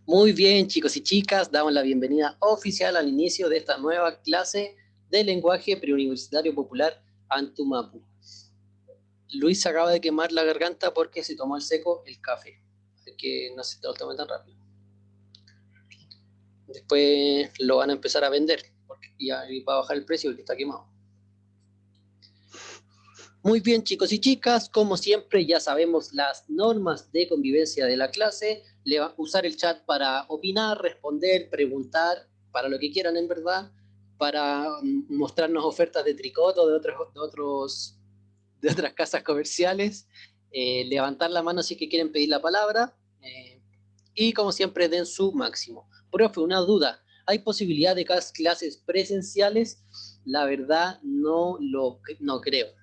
Muy bien, chicos y chicas, damos la bienvenida oficial al inicio de esta nueva clase de lenguaje preuniversitario popular Antumapu. Luis se acaba de quemar la garganta porque se tomó el seco el café, así que no se lo tome tan rápido. Después lo van a empezar a vender y va a bajar el precio porque está quemado. Muy bien, chicos y chicas, como siempre ya sabemos las normas de convivencia de la clase. Le va a usar el chat para opinar, responder, preguntar, para lo que quieran en verdad, para mostrarnos ofertas de tricot o de otras casas comerciales, levantar la mano si es que quieren pedir la palabra, y como siempre den su máximo. Profe, una duda, ¿hay posibilidad de clases presenciales? La verdad no creo.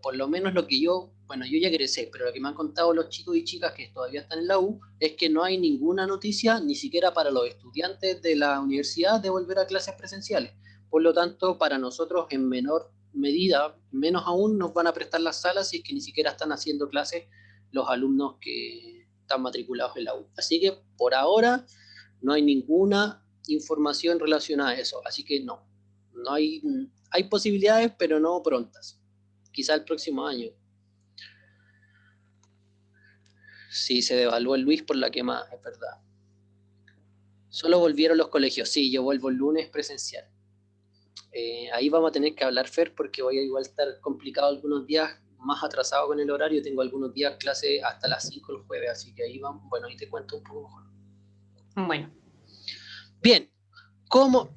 Por lo menos lo que yo ya egresé, pero lo que me han contado los chicos y chicas que todavía están en la U es que no hay ninguna noticia, ni siquiera para los estudiantes de la universidad, de volver a clases presenciales. Por lo tanto, para nosotros en menor medida, menos aún, nos van a prestar las salas si es que ni siquiera están haciendo clases los alumnos que están matriculados en la U. Así que por ahora no hay ninguna información relacionada a eso. Así que no hay posibilidades, pero no prontas. Quizá el próximo año. Sí, se devaluó el Luis por la quemada, es verdad. Solo volvieron los colegios. Sí, yo vuelvo el lunes presencial. Ahí vamos a tener que hablar, Fer, porque voy a igual estar complicado algunos días, más atrasado con el horario. Tengo algunos días clase hasta las 5 el jueves, así que ahí vamos. Bueno, ahí te cuento un poco mejor. Bueno. Bien, ¿cómo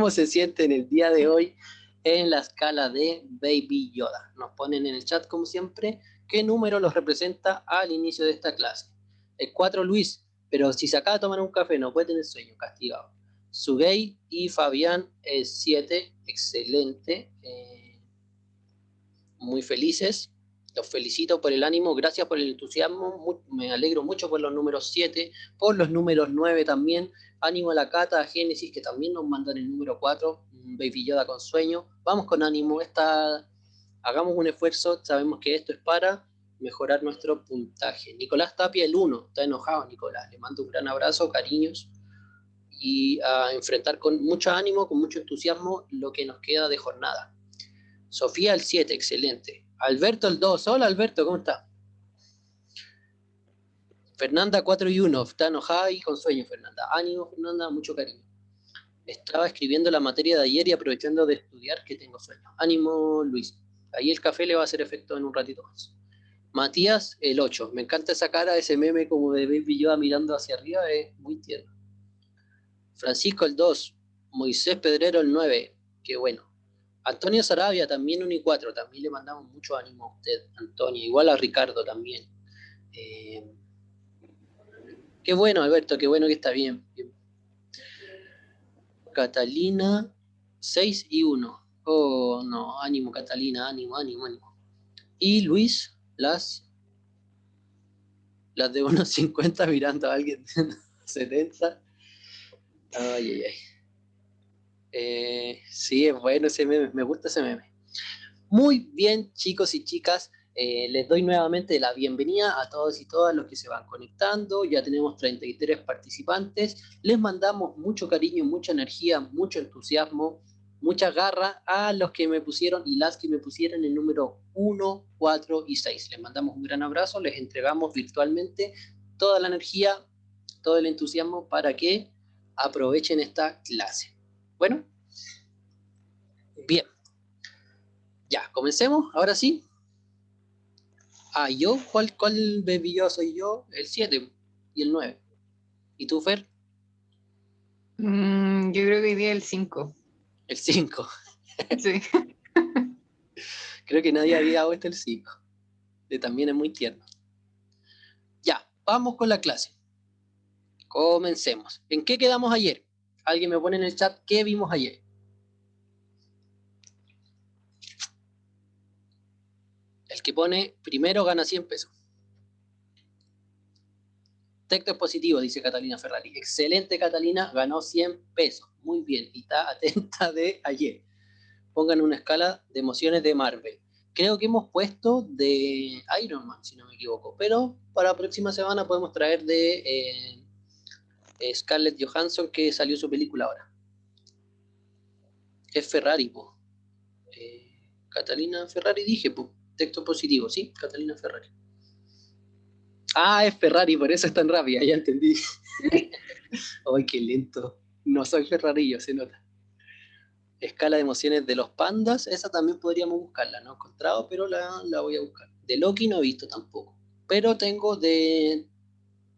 se siente en el día de hoy en la escala de Baby Yoda? Nos ponen en el chat, como siempre, qué número los representa al inicio de esta clase. El 4, Luis, pero si se acaba de tomar un café no puede tener sueño, castigado. Sugei y Fabián, 7, excelente. Muy felices. Los felicito por el ánimo, gracias por el entusiasmo. Me alegro mucho por los números 7, por los números 9 también. Ánimo a la Cata, a Génesis, que también nos mandan el número 4, Baby Yoda con sueño. Vamos con ánimo, hagamos un esfuerzo, sabemos que esto es para mejorar nuestro puntaje. Nicolás Tapia, el 1, está enojado Nicolás, le mando un gran abrazo, cariños, y a enfrentar con mucho ánimo, con mucho entusiasmo lo que nos queda de jornada. Sofía, el 7, excelente. Alberto, el 2. Hola, Alberto, ¿cómo está? Fernanda, 4 y 1. Está enojada y con sueño, Fernanda. Ánimo, Fernanda, mucho cariño. Estaba escribiendo la materia de ayer y aprovechando de estudiar que tengo sueño. Ánimo, Luis. Ahí el café le va a hacer efecto en un ratito más. Matías, el 8. Me encanta esa cara, ese meme como de Baby Yoda mirando hacia arriba, es muy tierno. Francisco, el 2. Moisés Pedrero, el 9. Qué bueno. Antonio Sarabia, también 1 y 4. También le mandamos mucho ánimo a usted, Antonio. Igual a Ricardo también. Qué bueno, Alberto, qué bueno que está bien. Catalina, 6 y 1. Oh, no, ánimo, Catalina, ánimo. Y Luis, las de 1.50 mirando a alguien de 70. Ay. Sí, es bueno ese meme, me gusta ese meme. Muy bien, chicos y chicas, les doy nuevamente la bienvenida a todos y todas los que se van conectando. Ya tenemos 33 participantes. Les mandamos mucho cariño, mucha energía, mucho entusiasmo, mucha garra a los que me pusieron y las que me pusieron el número 1, 4 y 6. Les mandamos un gran abrazo, les entregamos virtualmente toda la energía, todo el entusiasmo para que aprovechen esta clase. Bueno, bien. Ya, comencemos, ahora sí. Yo, ¿cuál Baby Yoda soy yo? El 7 y el 9. ¿Y tú, Fer? Yo creo que hoy día el 5. El 5. Sí. Creo que nadie había dado el 5. También es muy tierno. Ya, vamos con la clase. Comencemos. ¿En qué quedamos ayer? Alguien me pone en el chat qué vimos ayer. El que pone primero gana 100 pesos. Texto positivo, dice Catalina Ferrari. Excelente, Catalina, ganó 100 pesos. Muy bien, y está atenta de ayer. Pongan una escala de emociones de Marvel. Creo que hemos puesto de Iron Man, si no me equivoco, pero para la próxima semana podemos traer de Scarlett Johansson, que salió su película ahora. Es Ferrari, po. Catalina Ferrari dije, po. Texto positivo, ¿sí? Catalina Ferrari. Ah, es Ferrari, por eso es tan rápida, ya entendí. Ay, qué lento. No soy Ferrarillo, se nota. Escala de emociones de los pandas, esa también podríamos buscarla, no he encontrado, pero la voy a buscar. De Loki no he visto tampoco, pero tengo de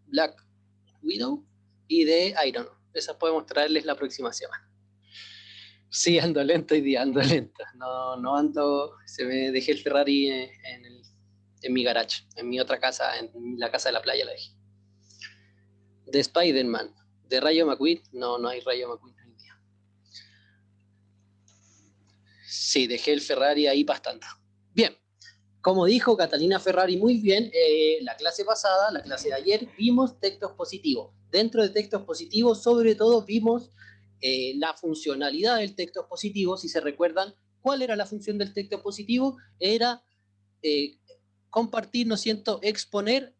Black Widow y de Iron Man. Esas podemos traerles la próxima semana. Sí, ando lento hoy día, ando lento. No, no ando, se me dejé el Ferrari en mi garage, en mi otra casa, en la casa de la playa la dejé. De Spider-Man, de Rayo McQueen, no hay Rayo McQueen hoy día. Sí, dejé el Ferrari ahí pastando. Bien, como dijo Catalina Ferrari muy bien, la clase pasada, la clase de ayer, vimos textos positivos. Dentro de textos positivos, sobre todo, vimos la funcionalidad del texto positivo. Si se recuerdan, ¿cuál era la función del texto positivo? Era compartir, ¿no es cierto?, exponer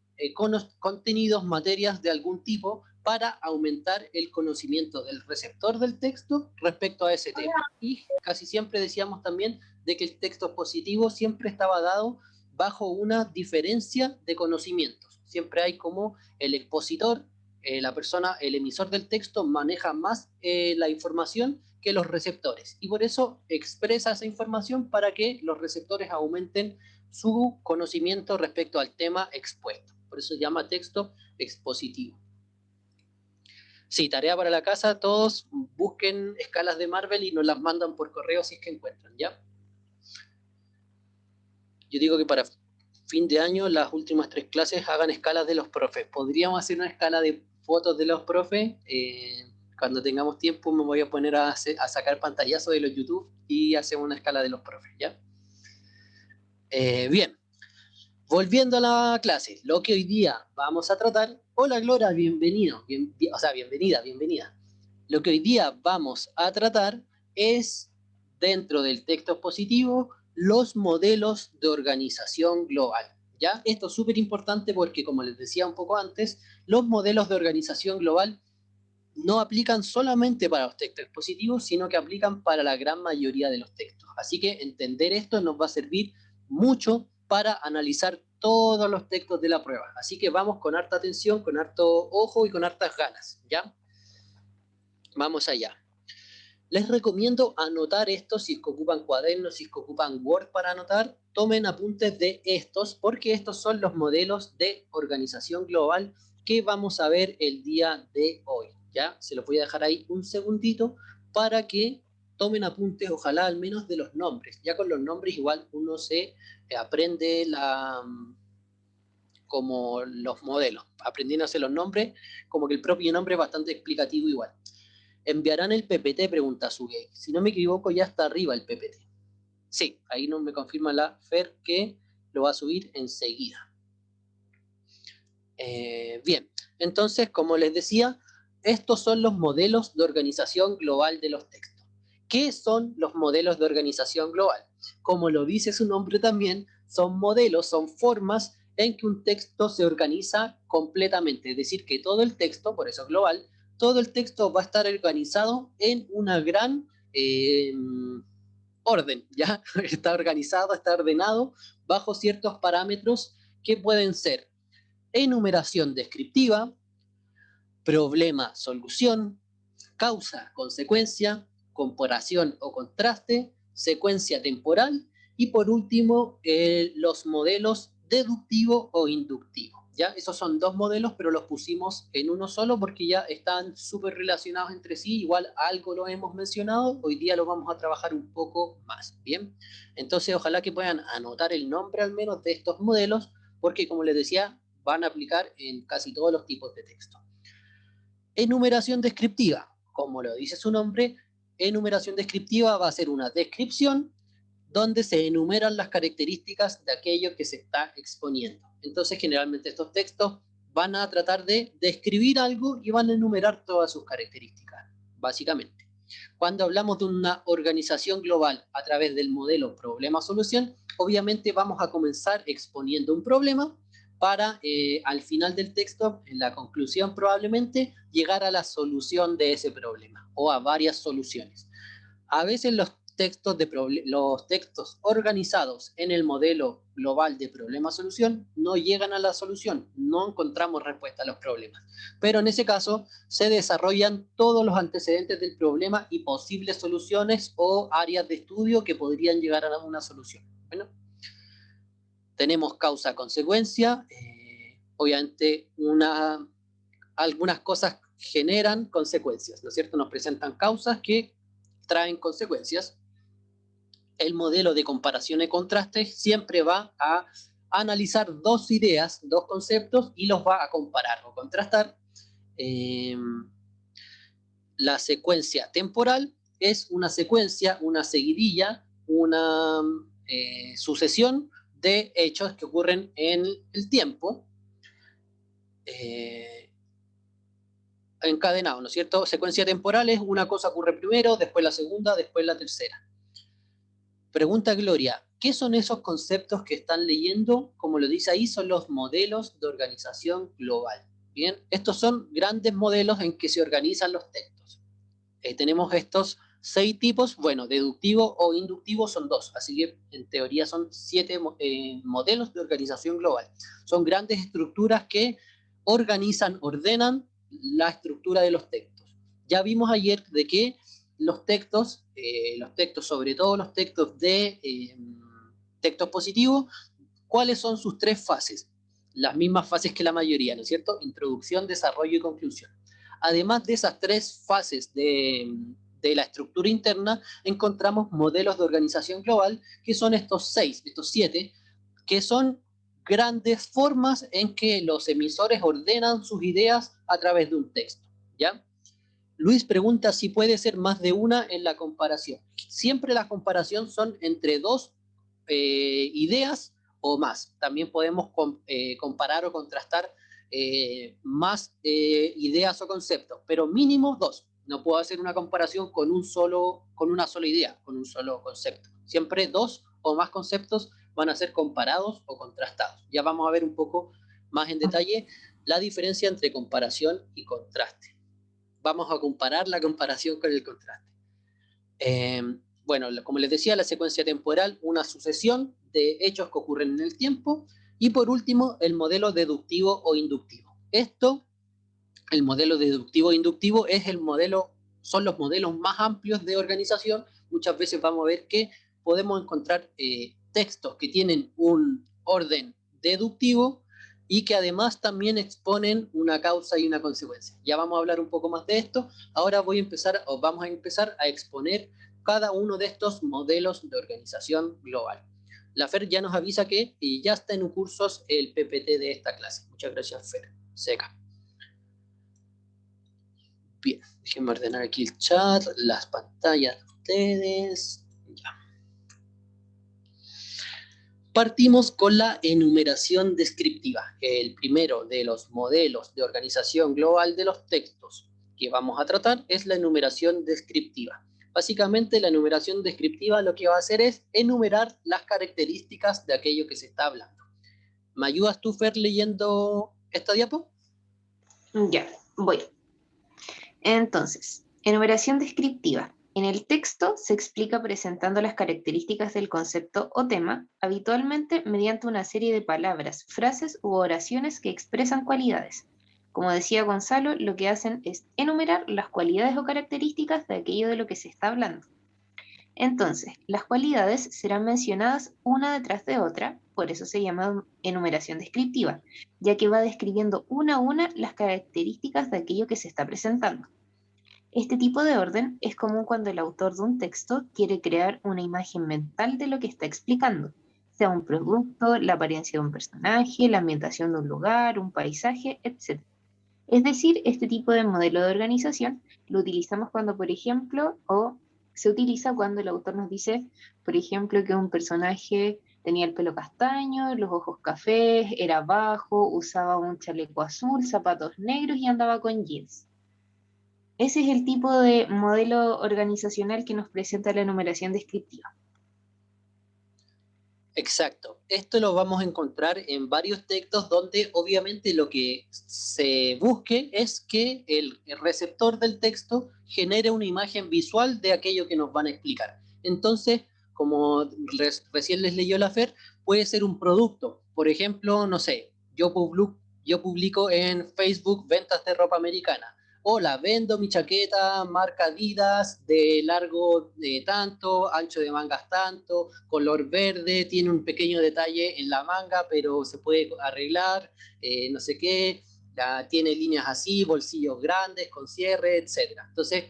contenidos, materias de algún tipo para aumentar el conocimiento del receptor del texto respecto a ese tema. Y casi siempre decíamos también de que el texto positivo siempre estaba dado bajo una diferencia de conocimientos. Siempre hay como el expositor, la persona, el emisor del texto maneja más la información que los receptores. Y por eso expresa esa información para que los receptores aumenten su conocimiento respecto al tema expuesto. Por eso se llama texto expositivo. Sí, tarea para la casa, todos busquen escalas de Marvel y nos las mandan por correo si es que encuentran, ¿ya? Yo digo que para fin de año las últimas 3 clases hagan escalas de los profes. Podríamos hacer una escala de fotos de los profes. Cuando tengamos tiempo me voy a poner a sacar pantallazos de los YouTube y hacemos una escala de los profes, ¿ya? Bien. Volviendo a la clase, lo que hoy día vamos a tratar. Hola Glora, bienvenido, bienvenida. Lo que hoy día vamos a tratar es, dentro del texto expositivo, los modelos de organización global. ¿Ya? Esto es súper importante porque, como les decía un poco antes, los modelos de organización global no aplican solamente para los textos expositivos, sino que aplican para la gran mayoría de los textos. Así que entender esto nos va a servir mucho para analizar todos los textos de la prueba. Así que vamos con harta atención, con harto ojo y con hartas ganas, ¿ya? Vamos allá. Les recomiendo anotar esto si es que ocupan cuadernos, si es que ocupan Word para anotar, tomen apuntes de estos, porque estos son los modelos de organización global que vamos a ver el día de hoy. ¿Ya? Se los voy a dejar ahí un segundito para que tomen apuntes, ojalá al menos de los nombres. Ya con los nombres igual uno se aprende como los modelos. Aprendiéndose los nombres, como que el propio nombre es bastante explicativo igual. ¿Enviarán el PPT? Pregunta Sugei. Si no me equivoco, ya está arriba el PPT. Sí, ahí no me confirma la Fer que lo va a subir enseguida. Bien, entonces, como les decía, estos son los modelos de organización global de los textos. ¿Qué son los modelos de organización global? Como lo dice su nombre también, son modelos, son formas en que un texto se organiza completamente. Es decir, que todo el texto, por eso global, todo el texto va a estar organizado en una gran orden, ¿ya? Está organizado, está ordenado bajo ciertos parámetros que pueden ser enumeración descriptiva, problema, solución, causa, consecuencia, comparación o contraste, secuencia temporal y por último los modelos deductivo o inductivo. ¿Ya? Esos son 2 modelos, pero los pusimos en uno solo porque ya están súper relacionados entre sí. Igual algo lo hemos mencionado, hoy día lo vamos a trabajar un poco más. Bien, entonces ojalá que puedan anotar el nombre al menos de estos modelos, porque como les decía, van a aplicar en casi todos los tipos de texto. Enumeración descriptiva, como lo dice su nombre, enumeración descriptiva va a ser una descripción donde se enumeran las características de aquello que se está exponiendo. Entonces, generalmente estos textos van a tratar de describir algo y van a enumerar todas sus características, básicamente. Cuando hablamos de una organización global a través del modelo problema-solución, obviamente vamos a comenzar exponiendo un problema para al final del texto, en la conclusión probablemente, llegar a la solución de ese problema o a varias soluciones. A veces los textos organizados en el modelo global de problema-solución no llegan a la solución, no encontramos respuesta a los problemas. Pero en ese caso se desarrollan todos los antecedentes del problema y posibles soluciones o áreas de estudio que podrían llegar a una solución. Bueno, tenemos causa-consecuencia, obviamente algunas cosas generan consecuencias, ¿no es cierto? Nos presentan causas que traen consecuencias. El modelo de comparación y contraste siempre va a analizar dos ideas, dos conceptos, y los va a comparar o contrastar. La secuencia temporal es una secuencia, una seguidilla, una sucesión de hechos que ocurren en el tiempo, encadenado, ¿no es cierto? Secuencia temporal es una cosa ocurre primero, después la segunda, después la tercera. Pregunta Gloria, ¿qué son esos conceptos que están leyendo? Como lo dice ahí, son los modelos de organización global. Bien, estos son grandes modelos en que se organizan los textos. Tenemos estos 6 tipos, bueno, deductivo o inductivo son 2, así que en teoría son 7 modelos de organización global. Son grandes estructuras que organizan, ordenan la estructura de los textos. Ya vimos ayer de que los textos, sobre todo los textos de textos positivos, ¿cuáles son sus 3 fases? Las mismas fases que la mayoría, ¿no es cierto? Introducción, desarrollo y conclusión. Además de esas 3 fases de la estructura interna, encontramos modelos de organización global, que son estos 7, que son grandes formas en que los emisores ordenan sus ideas a través de un texto, ¿ya? Luis pregunta si puede ser más de una en la comparación. Siempre las comparaciones son entre 2 ideas o más. También podemos comparar o contrastar más ideas o conceptos, pero mínimo 2. No puedo hacer una comparación con una sola idea, con un solo concepto. Siempre 2 o más conceptos van a ser comparados o contrastados. Ya vamos a ver un poco más en detalle la diferencia entre comparación y contraste. Vamos a comparar la comparación con el contraste. Bueno, como les decía, la secuencia temporal, una sucesión de hechos que ocurren en el tiempo. Y por último, el modelo deductivo o inductivo. El modelo deductivo e inductivo son los modelos más amplios de organización. Muchas veces vamos a ver que podemos encontrar textos que tienen un orden deductivo y que además también exponen una causa y una consecuencia. Ya vamos a hablar un poco más de esto. Ahora vamos a empezar a exponer cada uno de estos modelos de organización global. La Fer ya nos avisa que ya está en cursos el PPT de esta clase. Muchas gracias, Fer. Seca. Bien, déjenme ordenar aquí el chat, las pantallas de ustedes. Ya. Partimos con la enumeración descriptiva. El primero de los modelos de organización global de los textos que vamos a tratar es la enumeración descriptiva. Básicamente, la enumeración descriptiva lo que va a hacer es enumerar las características de aquello que se está hablando. ¿Me ayudas tú, Fer, leyendo esta diapo? Ya, voy. Entonces, enumeración descriptiva. En el texto se explica presentando las características del concepto o tema, habitualmente mediante una serie de palabras, frases u oraciones que expresan cualidades. Como decía Gonzalo, lo que hacen es enumerar las cualidades o características de aquello de lo que se está hablando. Entonces, las cualidades serán mencionadas una detrás de otra, por eso se llama enumeración descriptiva, ya que va describiendo una a una las características de aquello que se está presentando. Este tipo de orden es común cuando el autor de un texto quiere crear una imagen mental de lo que está explicando, sea un producto, la apariencia de un personaje, la ambientación de un lugar, un paisaje, etc. Es decir, este tipo de modelo de organización lo utilizamos cuando, por ejemplo, se utiliza cuando el autor nos dice, por ejemplo, que un personaje tenía el pelo castaño, los ojos cafés, era bajo, usaba un chaleco azul, zapatos negros y andaba con jeans. Ese es el tipo de modelo organizacional que nos presenta la enumeración descriptiva. Exacto. Esto lo vamos a encontrar en varios textos donde obviamente lo que se busque es que el receptor del texto genere una imagen visual de aquello que nos van a explicar. Entonces, como recién les leyó la Fer, puede ser un producto. Por ejemplo, no sé, yo publico en Facebook ventas de ropa americana. Hola, vendo mi chaqueta marca Adidas de largo de tanto, ancho de mangas tanto, color verde, tiene un pequeño detalle en la manga, pero se puede arreglar, no sé qué, tiene líneas así, bolsillos grandes, con cierre, etcétera. Entonces,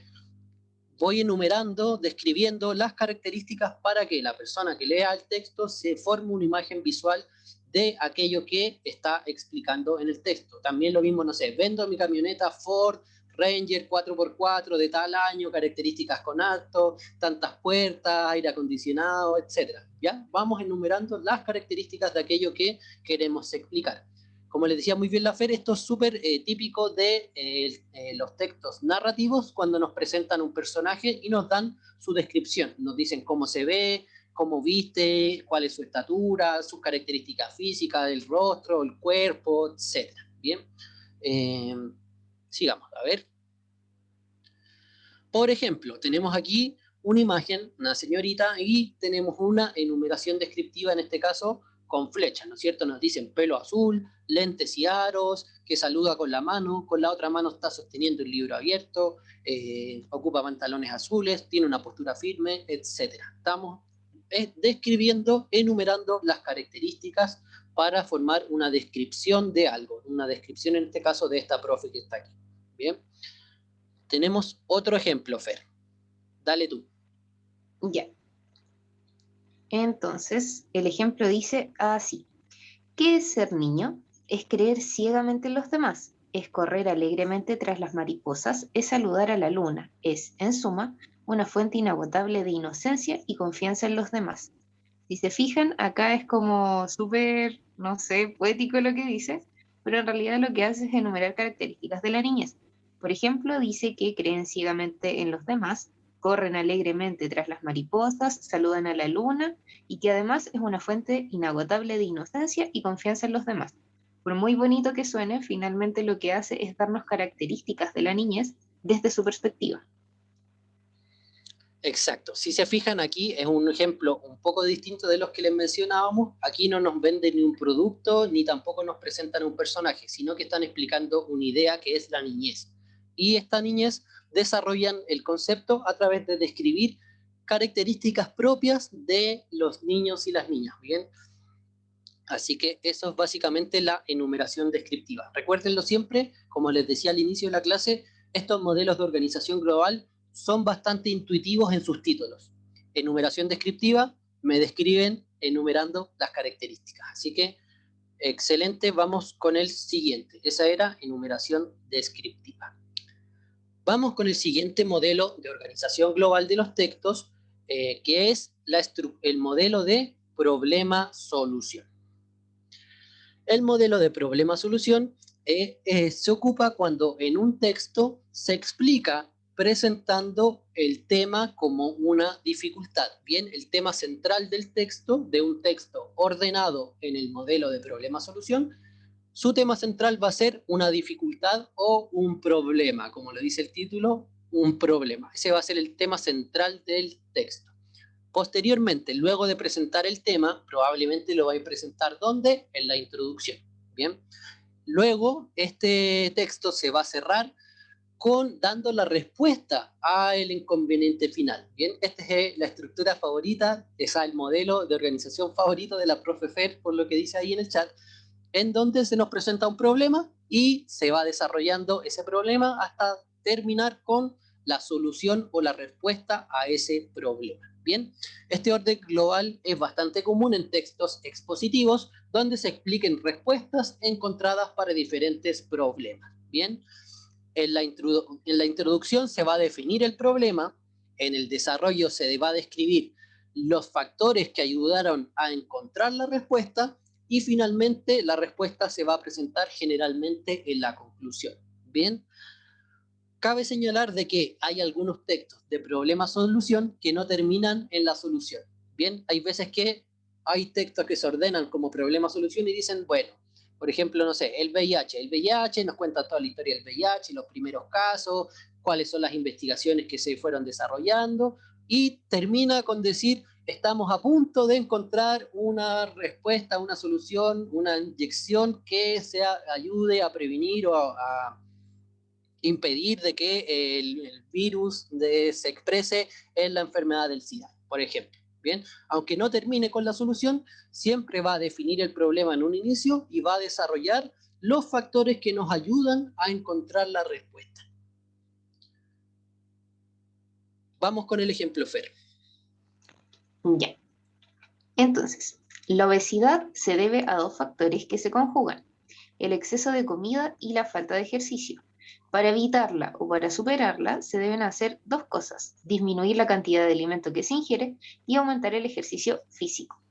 voy enumerando, describiendo las características para que la persona que lea el texto se forme una imagen visual de aquello que está explicando en el texto. También lo mismo, no sé, vendo mi camioneta Ford Ranger 4x4 de tal año, características con alto, tantas puertas, aire acondicionado, etcétera. ¿Ya? Vamos enumerando las características de aquello que queremos explicar. Como les decía muy bien la Fer, esto es súper típico de los textos narrativos cuando nos presentan un personaje y nos dan su descripción. Nos dicen cómo se ve, cómo viste, cuál es su estatura, sus características físicas, el rostro, el cuerpo, etc. Bien, eh, sigamos, a ver. Por ejemplo, tenemos aquí una imagen, una señorita, y tenemos una enumeración descriptiva, en este caso, con flechas, ¿no es cierto? Nos dicen pelo azul, lentes y aros, que saluda con la otra mano está sosteniendo un libro abierto, ocupa pantalones azules, tiene una postura firme, etc. Estamos describiendo, enumerando las características para formar una descripción de algo, una descripción en este caso de esta profe que está aquí. Bien. Tenemos otro ejemplo, Fer. Dale tú. Ya. Entonces, el ejemplo dice así. ¿Qué es ser niño? Es creer ciegamente en los demás, es correr alegremente tras las mariposas, es saludar a la luna, es, en suma, una fuente inagotable de inocencia y confianza en los demás. Si se fijan, acá es como súper, no sé, poético lo que dice, pero en realidad lo que hace es enumerar características de la niñez. Por ejemplo, dice que creen ciegamente en los demás, corren alegremente tras las mariposas, saludan a la luna y que además es una fuente inagotable de inocencia y confianza en los demás. Por muy bonito que suene, finalmente lo que hace es darnos características de la niñez desde su perspectiva. Exacto. Si se fijan aquí es un ejemplo un poco distinto de los que les mencionábamos. Aquí no nos venden ni un producto ni tampoco nos presentan un personaje, sino que están explicando una idea que es la niñez. Y esta niñez desarrollan el concepto a través de describir características propias de los niños y las niñas. Bien. Así que eso es básicamente la enumeración descriptiva. Recuérdenlo siempre, como les decía al inicio de la clase, estos modelos de organización global son bastante intuitivos en sus títulos. Enumeración descriptiva, me describen enumerando las características. Así que, excelente, vamos con el siguiente. Esa era enumeración descriptiva. Vamos con el siguiente modelo de organización global de los textos, que es el modelo de problema-solución. El modelo de problema-solución se ocupa cuando en un texto se explica presentando el tema como una dificultad. Bien, el tema central del texto, de un texto ordenado en el modelo de problema-solución, su tema central va a ser una dificultad o un problema, como lo dice el título, un problema. Ese va a ser el tema central del texto. Posteriormente, luego de presentar el tema, probablemente lo vais a presentar ¿dónde? En la introducción. Bien. Luego, este texto se va a cerrar dando la respuesta al inconveniente final. Bien, esta es la estructura favorita, es el modelo de organización favorito de la profe Fer, por lo que dice ahí en el chat, en donde se nos presenta un problema y se va desarrollando ese problema hasta terminar con la solución o la respuesta a ese problema. Bien, este orden global es bastante común en textos expositivos donde se expliquen respuestas encontradas para diferentes problemas. Bien, en la introducción se va a definir el problema, en el desarrollo se va a describir los factores que ayudaron a encontrar la respuesta y finalmente la respuesta se va a presentar generalmente en la conclusión. Bien, Cabe señalar de que hay algunos textos de problema-solución que no terminan en la solución. Bien, hay veces que hay textos que se ordenan como problema-solución y dicen, bueno, por ejemplo, no sé, el VIH. El VIH nos cuenta toda la historia del VIH, los primeros casos, cuáles son las investigaciones que se fueron desarrollando, y termina con decir, estamos a punto de encontrar una respuesta, una solución, una inyección que ayude a prevenir o a impedir de que el virus se exprese en la enfermedad del SIDA, por ejemplo. Bien, aunque no termine con la solución, siempre va a definir el problema en un inicio y va a desarrollar los factores que nos ayudan a encontrar la respuesta. Vamos con el ejemplo, Fer. Ya. Entonces, la obesidad se debe a dos factores que se conjugan: el exceso de comida y la falta de ejercicio. Para evitarla o para superarla se deben hacer dos cosas: disminuir la cantidad de alimento que se ingiere y aumentar el ejercicio físico.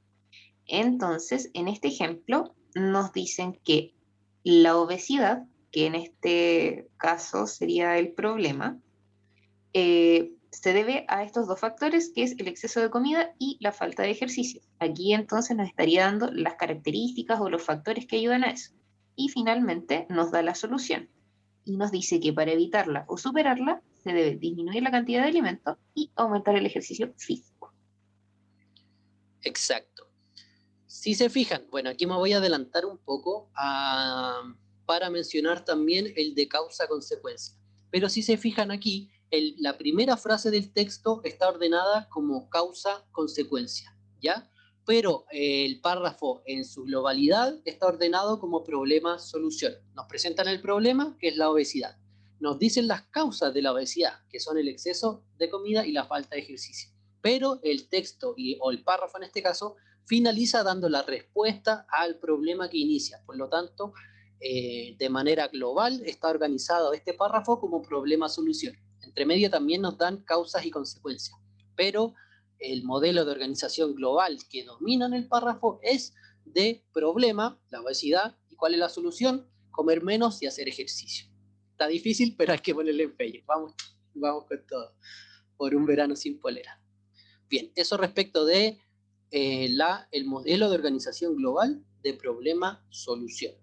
Entonces, en este ejemplo, nos dicen que la obesidad, que en este caso sería el problema, se debe a estos dos factores, que es el exceso de comida y la falta de ejercicio. Aquí entonces nos estaría dando las características o los factores que ayudan a eso. Y finalmente nos da la solución. Y nos dice que para evitarla o superarla se debe disminuir la cantidad de alimentos y aumentar el ejercicio físico. Exacto. Si se fijan, bueno, aquí me voy a adelantar un poco para mencionar también el de causa-consecuencia. Pero si se fijan aquí, la primera frase del texto está ordenada como causa-consecuencia, ¿ya? Pero el párrafo en su globalidad está ordenado como problema-solución. Nos presentan el problema, que es la obesidad. Nos dicen las causas de la obesidad, que son el exceso de comida y la falta de ejercicio. Pero el texto, o el párrafo en este caso, finaliza dando la respuesta al problema que inicia. Por lo tanto, de manera global está organizado este párrafo como problema-solución. Entre medio también nos dan causas y consecuencias, pero el modelo de organización global que domina en el párrafo es de problema, la obesidad, y cuál es la solución: comer menos y hacer ejercicio. Está difícil, pero hay que ponerle empeño. Vamos con todo, por un verano sin polera. Bien, eso respecto de el modelo de organización global de problema-solución.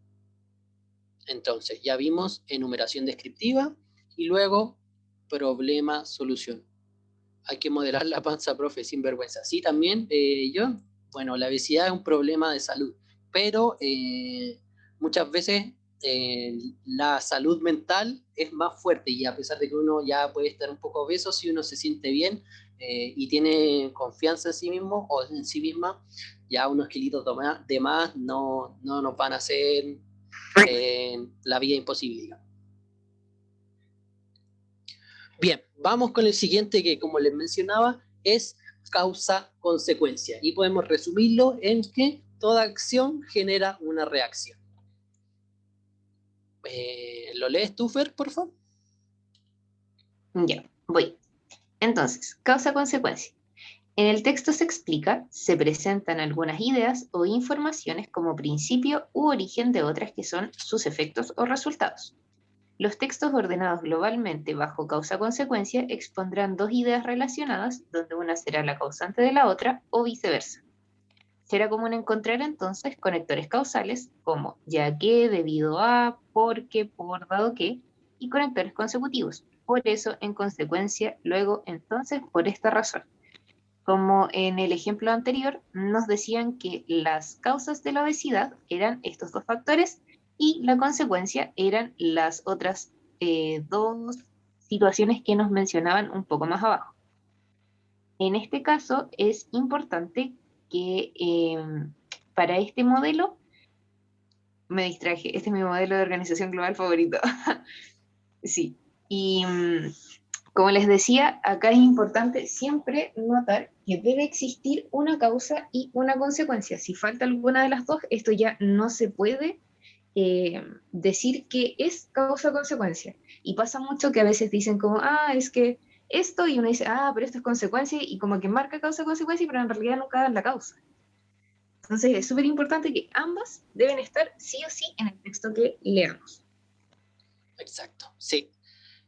Entonces, ya vimos enumeración descriptiva y luego problema-solución. Hay que modelar la panza, profe, sin vergüenza. Sí, también bueno, la obesidad es un problema de salud, pero muchas veces la salud mental es más fuerte, y a pesar de que uno ya puede estar un poco obeso, si uno se siente bien y tiene confianza en sí mismo o en sí misma, ya unos kilitos de más no nos van a hacer la vida imposible, digamos. Bien, vamos con el siguiente, que como les mencionaba es causa-consecuencia, y podemos resumirlo en que toda acción genera una reacción. ¿Lo lees tú, Fer, por favor? Ya, voy. Entonces, causa-consecuencia. En el texto se explica, se presentan algunas ideas o informaciones como principio u origen de otras que son sus efectos o resultados. Los textos ordenados globalmente bajo causa-consecuencia expondrán dos ideas relacionadas, donde una será la causante de la otra o viceversa. Será común encontrar entonces conectores causales como ya que, debido a, porque, por, dado que, y conectores consecutivos. Por eso, en consecuencia, luego, entonces, por esta razón. Como en el ejemplo anterior, nos decían que las causas de la obesidad eran estos dos factores y la consecuencia eran las otras dos situaciones que nos mencionaban un poco más abajo. En este caso es importante que para este modelo, me distraje, este es mi modelo de organización global favorito. Sí, y como les decía, acá es importante siempre notar que debe existir una causa y una consecuencia. Si falta alguna de las dos, esto ya no se puede decir que es causa-consecuencia. Y pasa mucho que a veces dicen como, es que esto, y uno dice, pero esto es consecuencia, y como que marca causa-consecuencia, pero en realidad nunca dan la causa. Entonces es súper importante que ambas deben estar sí o sí en el texto que leamos. Exacto, sí.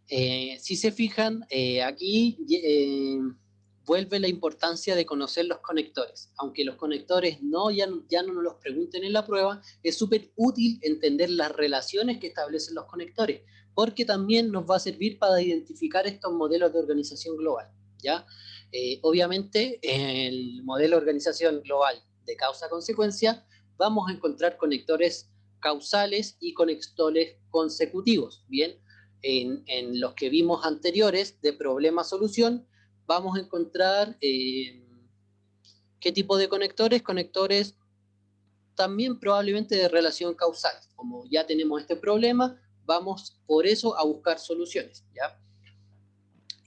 Si se fijan, aquí vuelve la importancia de conocer los conectores. Aunque los conectores ya no nos los pregunten en la prueba, es súper útil entender las relaciones que establecen los conectores, porque también nos va a servir para identificar estos modelos de organización global, ¿ya? Obviamente, en el modelo de organización global de causa-consecuencia, vamos a encontrar conectores causales y conectores consecutivos, ¿bien? En los que vimos anteriores de problema-solución, vamos a encontrar qué tipo de conectores, conectores también probablemente de relación causal. Como ya tenemos este problema, vamos por eso a buscar soluciones, ¿ya?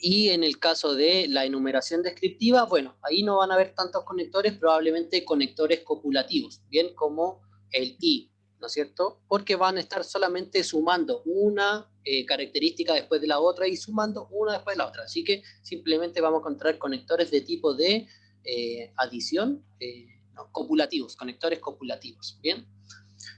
Y en el caso de la enumeración descriptiva, bueno, ahí no van a haber tantos conectores, probablemente conectores copulativos, bien como el y, ¿no es cierto? Porque van a estar solamente sumando una característica después de la otra y sumando una después de la otra. Así que simplemente vamos a encontrar conectores de tipo de adición, no, copulativos, conectores copulativos, ¿bien?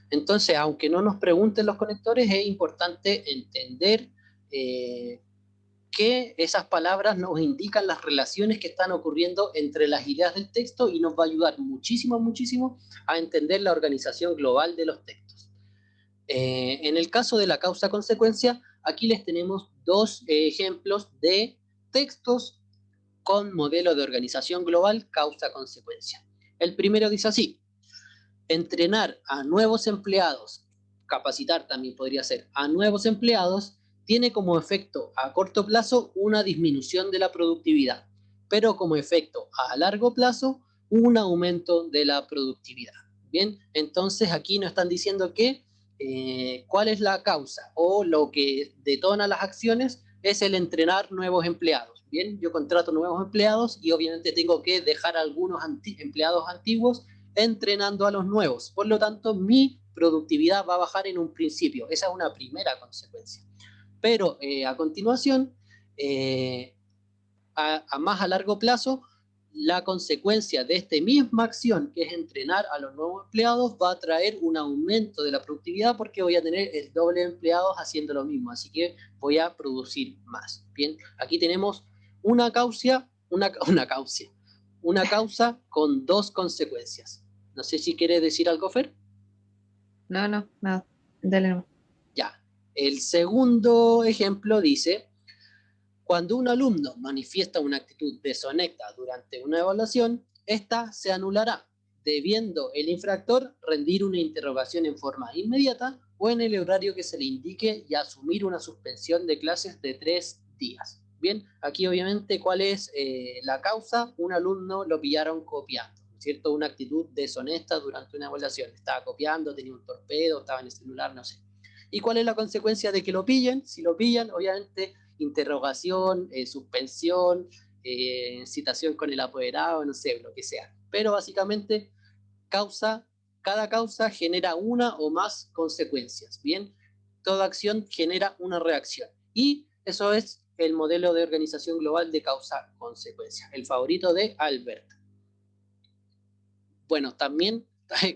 Entonces, aunque no nos pregunten los conectores, es importante entender que esas palabras nos indican las relaciones que están ocurriendo entre las ideas del texto y nos va a ayudar muchísimo, muchísimo a entender la organización global de los textos. En el caso de la causa-consecuencia, aquí les tenemos dos ejemplos de textos con modelo de organización global causa-consecuencia. El primero dice así: entrenar a nuevos empleados, capacitar también podría ser, a nuevos empleados, tiene como efecto a corto plazo una disminución de la productividad, pero como efecto a largo plazo un aumento de la productividad. Bien, entonces aquí nos están diciendo que cuál es la causa o lo que detona las acciones es el entrenar nuevos empleados. Bien, yo contrato nuevos empleados y obviamente tengo que dejar a algunos empleados antiguos entrenando a los nuevos. Por lo tanto, mi productividad va a bajar en un principio. Esa es una primera consecuencia. Pero a continuación, más a largo plazo, la consecuencia de esta misma acción, que es entrenar a los nuevos empleados, va a traer un aumento de la productividad porque voy a tener el doble de empleados haciendo lo mismo. Así que voy a producir más. Bien, aquí tenemos una causa, una causa con dos consecuencias. No sé si quiere decir algo, Fer. No, dale no. Ya. El segundo ejemplo dice: cuando un alumno manifiesta una actitud deshonesta durante una evaluación, esta se anulará, debiendo el infractor rendir una interrogación en forma inmediata o en el horario que se le indique y asumir una suspensión de clases de 3 días. Bien, aquí obviamente, ¿cuál es la causa? Un alumno lo pillaron copiando, ¿cierto? Una actitud deshonesta durante una evaluación. Estaba copiando, tenía un torpedo, estaba en el celular, no sé. ¿Y cuál es la consecuencia de que lo pillen? Si lo pillan, obviamente interrogación, suspensión, citación con el apoderado, no sé, lo que sea. Pero básicamente cada causa genera una o más consecuencias, ¿bien? Toda acción genera una reacción. Y eso es el modelo de organización global de causa-consecuencia, el favorito de Albert. Bueno, también,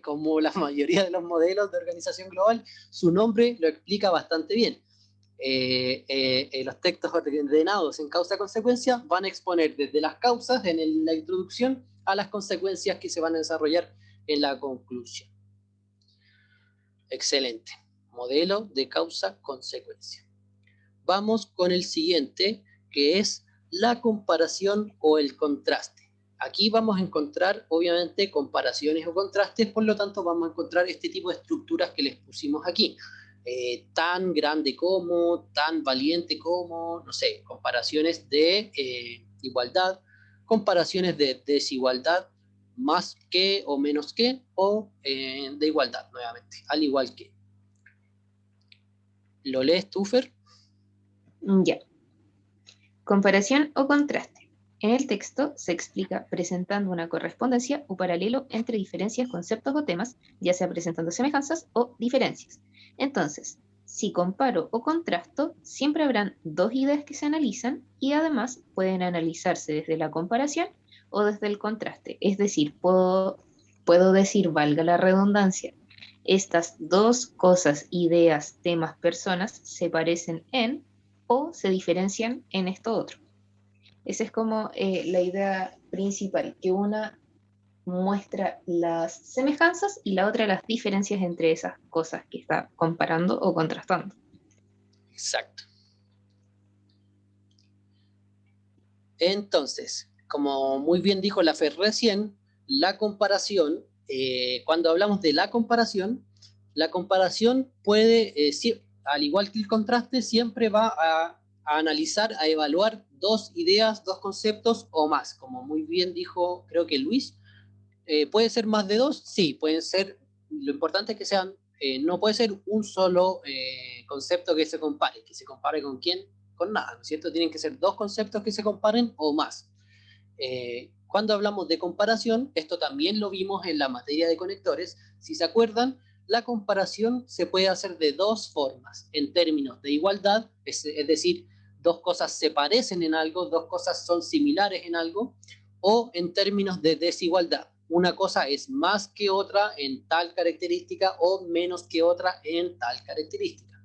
como la mayoría de los modelos de organización global, su nombre lo explica bastante bien. Los textos ordenados en causa-consecuencia van a exponer desde las causas en la introducción a las consecuencias que se van a desarrollar en la conclusión. Excelente. Modelo de causa-consecuencia. Vamos con el siguiente, que es la comparación o el contraste. Aquí vamos a encontrar, obviamente, comparaciones o contrastes, por lo tanto vamos a encontrar este tipo de estructuras que les pusimos aquí. Tan grande como, tan valiente como, no sé, comparaciones de igualdad, comparaciones de desigualdad, más que o menos que, o de igualdad, nuevamente, al igual que. ¿Lo lees tú, Fer? Ya. Comparación o contraste. En el texto se explica presentando una correspondencia o paralelo entre diferencias, conceptos o temas, ya sea presentando semejanzas o diferencias. Entonces, si comparo o contrasto, siempre habrán dos ideas que se analizan y además pueden analizarse desde la comparación o desde el contraste. Es decir, puedo decir, valga la redundancia, estas dos cosas, ideas, temas, personas, se parecen en, o se diferencian en esto otro. Esa es como la idea principal, que una muestra las semejanzas y la otra las diferencias entre esas cosas que está comparando o contrastando. Exacto. Entonces, como muy bien dijo la Fer recién, la comparación, cuando hablamos de la comparación puede, al igual que el contraste, siempre va a analizar, a evaluar dos ideas, dos conceptos o más. Como muy bien dijo, creo que Luis, ¿puede ser más de dos? Sí, pueden ser, lo importante es que sean, no puede ser un solo concepto que se compare con quién, con nada, ¿no es cierto? Tienen que ser dos conceptos que se comparen o más. Cuando hablamos de comparación, esto también lo vimos en la materia de conectores, si se acuerdan, la comparación se puede hacer de dos formas, en términos de igualdad, es decir, dos cosas se parecen en algo, dos cosas son similares en algo, o en términos de desigualdad. Una cosa es más que otra en tal característica o menos que otra en tal característica.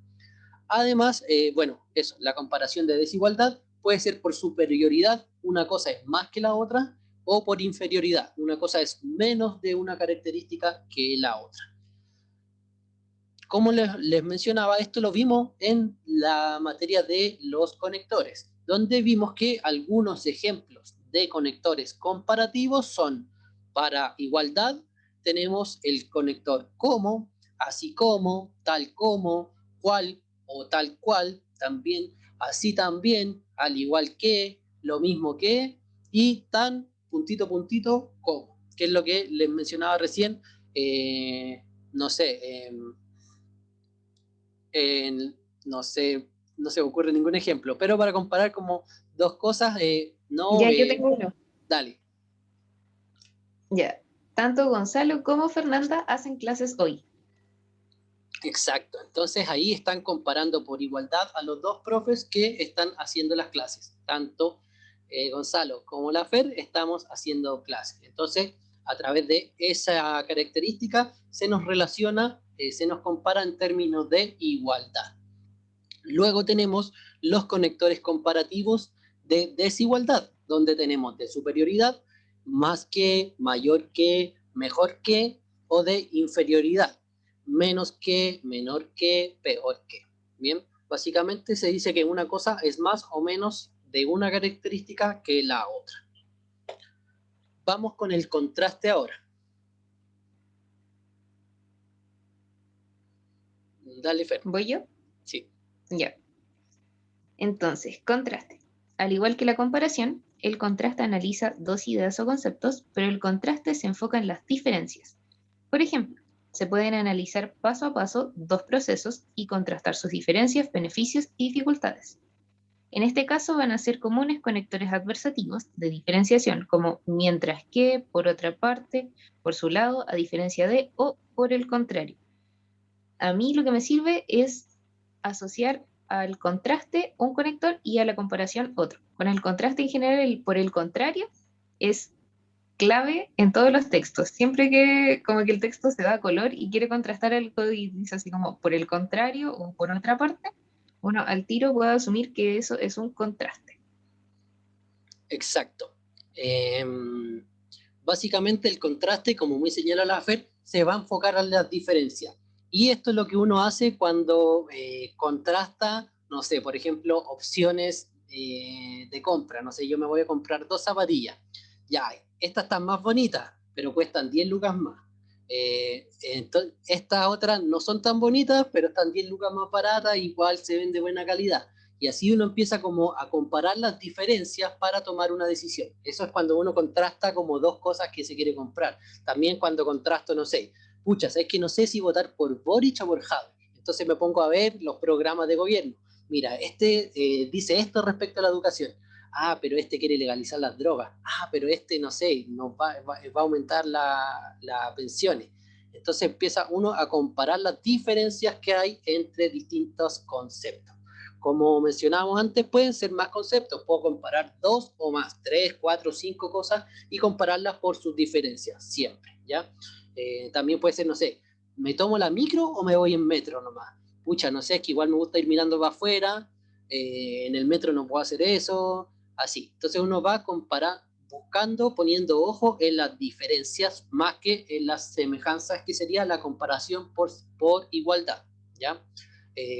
Además, bueno, eso, la comparación de desigualdad puede ser por superioridad, una cosa es más que la otra, o por inferioridad, una cosa es menos de una característica que la otra. Como les mencionaba, esto lo vimos en la materia de los conectores, donde vimos que algunos ejemplos de conectores comparativos son para igualdad, tenemos el conector como, así como, tal como, cual o tal cual, también, así también, al igual que, lo mismo que, y tan, puntito, puntito, como, que es lo que les mencionaba recién, no sé, no sé, no se me ocurre ningún ejemplo, pero para comparar como dos cosas, no, Ya yo tengo uno. dale. Ya. Tanto Gonzalo como Fernanda hacen clases hoy. Exacto, entonces ahí están comparando por igualdad a los dos profes que están haciendo las clases, tanto Gonzalo como la Fer estamos haciendo clases. Entonces, a través de esa característica se nos relaciona, se nos compara en términos de igualdad. Luego tenemos los conectores comparativos de desigualdad, donde tenemos de superioridad, más que, mayor que, mejor que, o de inferioridad, menos que, menor que, peor que. Bien, básicamente se dice que una cosa es más o menos de una característica que la otra. Vamos con el contraste ahora. Dale, Fer. ¿Voy yo? Sí. Ya. Entonces, contraste. Al igual que la comparación, el contraste analiza dos ideas o conceptos, pero el contraste se enfoca en las diferencias. Por ejemplo, se pueden analizar paso a paso dos procesos y contrastar sus diferencias, beneficios y dificultades. En este caso van a ser comunes conectores adversativos de diferenciación, como mientras que, por otra parte, por su lado, a diferencia de o por el contrario. A mí lo que me sirve es asociar al contraste un conector y a la comparación otro. Con el contraste en general, el por el contrario es clave en todos los textos. Siempre que como que el texto se da color y quiere contrastar algo y dice así como por el contrario o por otra parte, uno al tiro puede asumir que eso es un contraste. Exacto. Básicamente el contraste, como muy señala la FED, se va a enfocar a las diferencias. Y esto es lo que uno hace cuando contrasta, no sé, por ejemplo, opciones de compra. No sé, yo me voy a comprar dos zapatillas. Ya, estas están más bonitas, pero cuestan 10 lucas más. Estas otras no son tan bonitas, pero están 10 lucas más baratas, igual se ven de buena calidad. Y así uno empieza como a comparar las diferencias para tomar una decisión. Eso es cuando uno contrasta como dos cosas que se quiere comprar. También cuando contrasto, no sé, pucha, es que no sé si votar por Boric o por Jadwe. Entonces me pongo a ver los programas de gobierno. Mira, este dice esto respecto a la educación. Ah, pero este quiere legalizar las drogas. Ah, pero este, no sé, va a aumentar las pensiones. Entonces empieza uno a comparar las diferencias que hay entre distintos conceptos. Como mencionábamos antes, pueden ser más conceptos. Puedo comparar dos o más, tres, cuatro, cinco cosas y compararlas por sus diferencias, siempre, ¿ya? También puede ser, no sé, ¿me tomo la micro o me voy en metro nomás? Pucha, no sé, es que igual me gusta ir mirando para afuera, en el metro no puedo hacer eso, así. Entonces uno va buscando, poniendo ojo en las diferencias más que en las semejanzas, que sería la comparación por igualdad, ¿ya?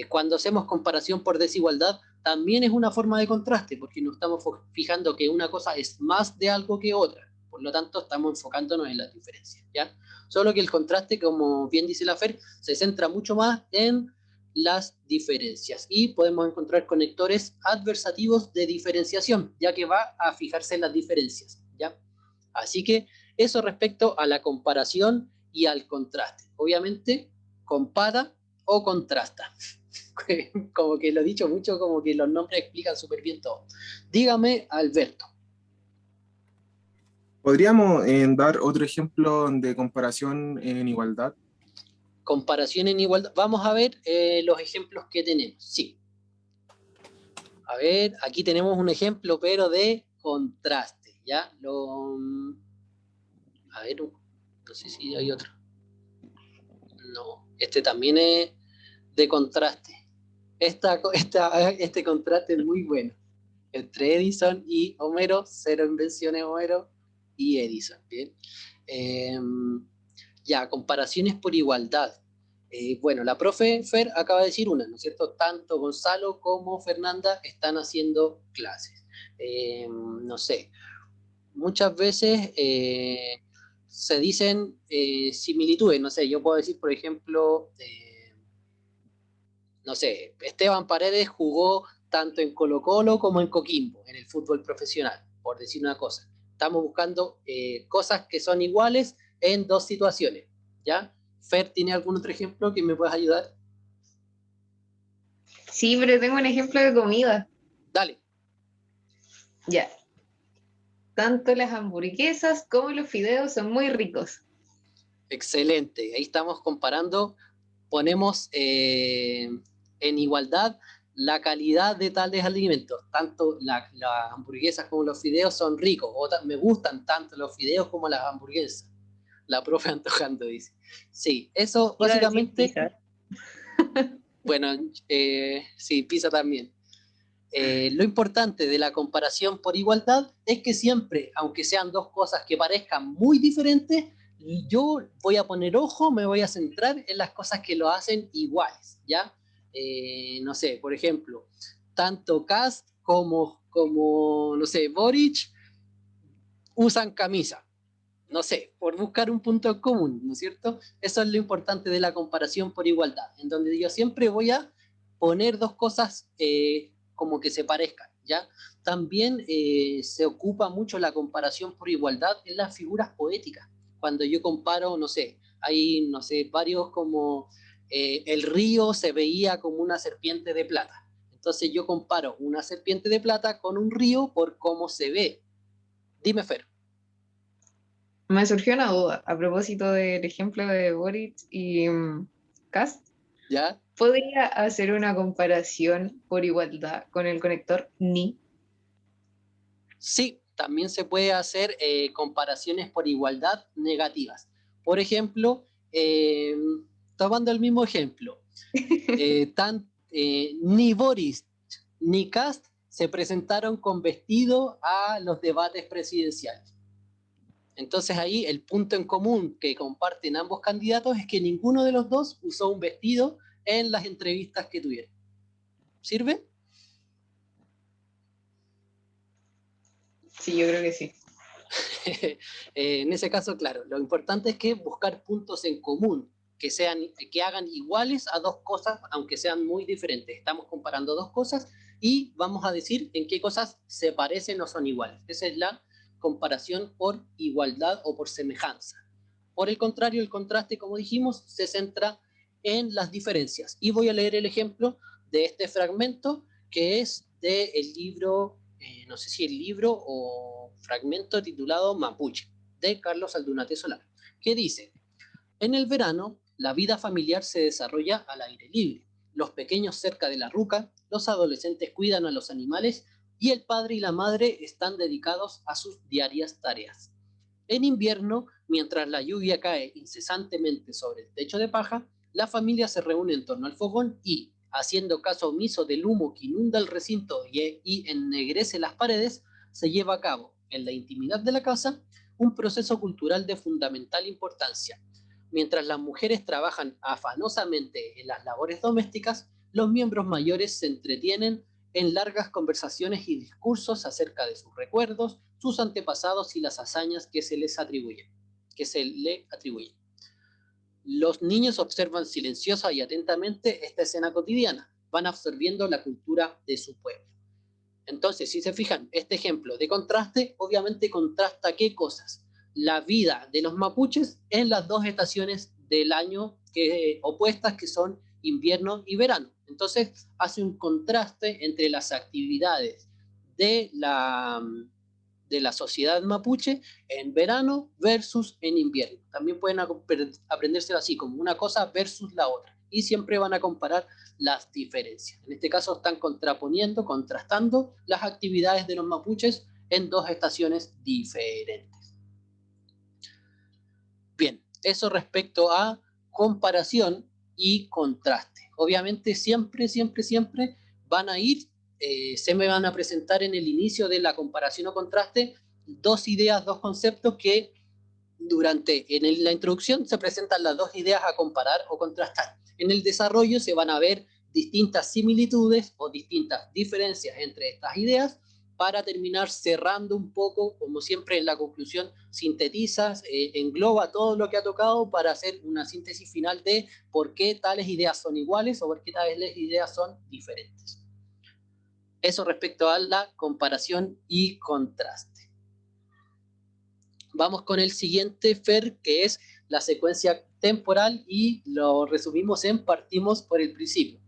Cuando hacemos comparación por desigualdad, también es una forma de contraste, porque nos estamos fijando que una cosa es más de algo que otra. Por lo tanto, estamos enfocándonos en las diferencias, ¿ya? Solo que el contraste, como bien dice la Fer, se centra mucho más en las diferencias y podemos encontrar conectores adversativos de diferenciación, ya que va a fijarse en las diferencias, ¿ya? Así que eso respecto a la comparación y al contraste. Obviamente, compara o contrasta. Como que lo he dicho mucho, como que los nombres explican súper bien todo. Dígame, Alberto. ¿Podríamos dar otro ejemplo de comparación en igualdad? Comparación en igualdad. Vamos a ver los ejemplos que tenemos. Sí. A ver, aquí tenemos un ejemplo, pero de contraste, ¿ya? A ver, no sé si hay otro. No, este también es de contraste. Este contraste es muy bueno. Entre Edison y Homero, cero invenciones Homero y Edison, ¿bien? Eh, ya, comparaciones por igualdad. Bueno, la profe Fer acaba de decir una, ¿no es cierto? Tanto Gonzalo como Fernanda están haciendo clases. No sé, muchas veces se dicen similitudes, no sé, yo puedo decir, por ejemplo, no sé, Esteban Paredes jugó tanto en Colo-Colo como en Coquimbo, en el fútbol profesional, por decir una cosa. Estamos buscando cosas que son iguales en dos situaciones, ¿ya? Fer, ¿tiene algún otro ejemplo que me puedas ayudar? Sí, pero tengo un ejemplo de comida. Dale. Ya. Tanto las hamburguesas como los fideos son muy ricos. Excelente. Ahí estamos comparando, ponemos en igualdad la calidad de tales alimentos. Tanto las hamburguesas como los fideos son ricos. Me gustan tanto los fideos como las hamburguesas. La profe antojando dice. Sí, eso Iba a decir básicamente, pizza. bueno, sí, pizza también. Lo importante de la comparación por igualdad es que siempre, aunque sean dos cosas que parezcan muy diferentes, yo voy a poner ojo, me voy a centrar en las cosas que lo hacen iguales, ¿ya? No sé, por ejemplo, tanto Cast como no sé, Boric usan camisa, no sé, por buscar un punto en común, ¿no es cierto? Eso es lo importante de la comparación por igualdad, en donde yo siempre voy a poner dos cosas como que se parezcan, ¿ya? También se ocupa mucho la comparación por igualdad en las figuras poéticas. Cuando yo comparo, no sé, hay, no sé, varios como el río se veía como una serpiente de plata. Entonces yo comparo una serpiente de plata con un río por cómo se ve. Dime, Fer. Me surgió una duda a propósito del ejemplo de Boric y Kast. ¿Ya? ¿Podría hacer una comparación por igualdad con el conector ni? Sí, también se puede hacer comparaciones por igualdad negativas. Por ejemplo, tomando el mismo ejemplo, ni Boris ni Kast se presentaron con vestido a los debates presidenciales. Entonces ahí el punto en común que comparten ambos candidatos es que ninguno de los dos usó un vestido en las entrevistas que tuvieron. ¿Sirve? Sí, yo creo que sí. En ese caso, claro, lo importante es que buscar puntos en común que hagan iguales a dos cosas, aunque sean muy diferentes. Estamos comparando dos cosas y vamos a decir en qué cosas se parecen o son iguales. Esa es la comparación por igualdad o por semejanza. Por el contrario, el contraste, como dijimos, se centra en las diferencias. Y voy a leer el ejemplo de este fragmento que es del libro, no sé si el libro o fragmento titulado Mapuche, de Carlos Aldunate Solar, que dice: en el verano, la vida familiar se desarrolla al aire libre. Los pequeños cerca de la ruca, los adolescentes cuidan a los animales y el padre y la madre están dedicados a sus diarias tareas. En invierno, mientras la lluvia cae incesantemente sobre el techo de paja, la familia se reúne en torno al fogón y, haciendo caso omiso del humo que inunda el recinto y ennegrece las paredes, se lleva a cabo, en la intimidad de la casa, un proceso cultural de fundamental importancia. Mientras las mujeres trabajan afanosamente en las labores domésticas, los miembros mayores se entretienen en largas conversaciones y discursos acerca de sus recuerdos, sus antepasados y las hazañas que se le atribuyen. Los niños observan silenciosa y atentamente esta escena cotidiana, van absorbiendo la cultura de su pueblo. Entonces, si se fijan, este ejemplo de contraste obviamente contrasta ¿qué cosas? La vida de los mapuches en las dos estaciones del año opuestas, que son invierno y verano. Entonces, hace un contraste entre las actividades de la sociedad mapuche en verano versus en invierno. También pueden aprendérselo así, como una cosa versus la otra. Y siempre van a comparar las diferencias. En este caso están contraponiendo, contrastando las actividades de los mapuches en dos estaciones diferentes. Bien, eso respecto a comparación y contraste. Obviamente siempre van a ir, se me van a presentar en el inicio de la comparación o contraste dos ideas, dos conceptos que en la introducción se presentan las dos ideas a comparar o contrastar. En el desarrollo se van a ver distintas similitudes o distintas diferencias entre estas ideas para terminar cerrando un poco, como siempre en la conclusión, sintetizas, engloba todo lo que ha tocado para hacer una síntesis final de por qué tales ideas son iguales o por qué tales ideas son diferentes. Eso respecto a la comparación y contraste. Vamos con el siguiente, Fer, que es la secuencia temporal, y lo resumimos en partimos por el principio.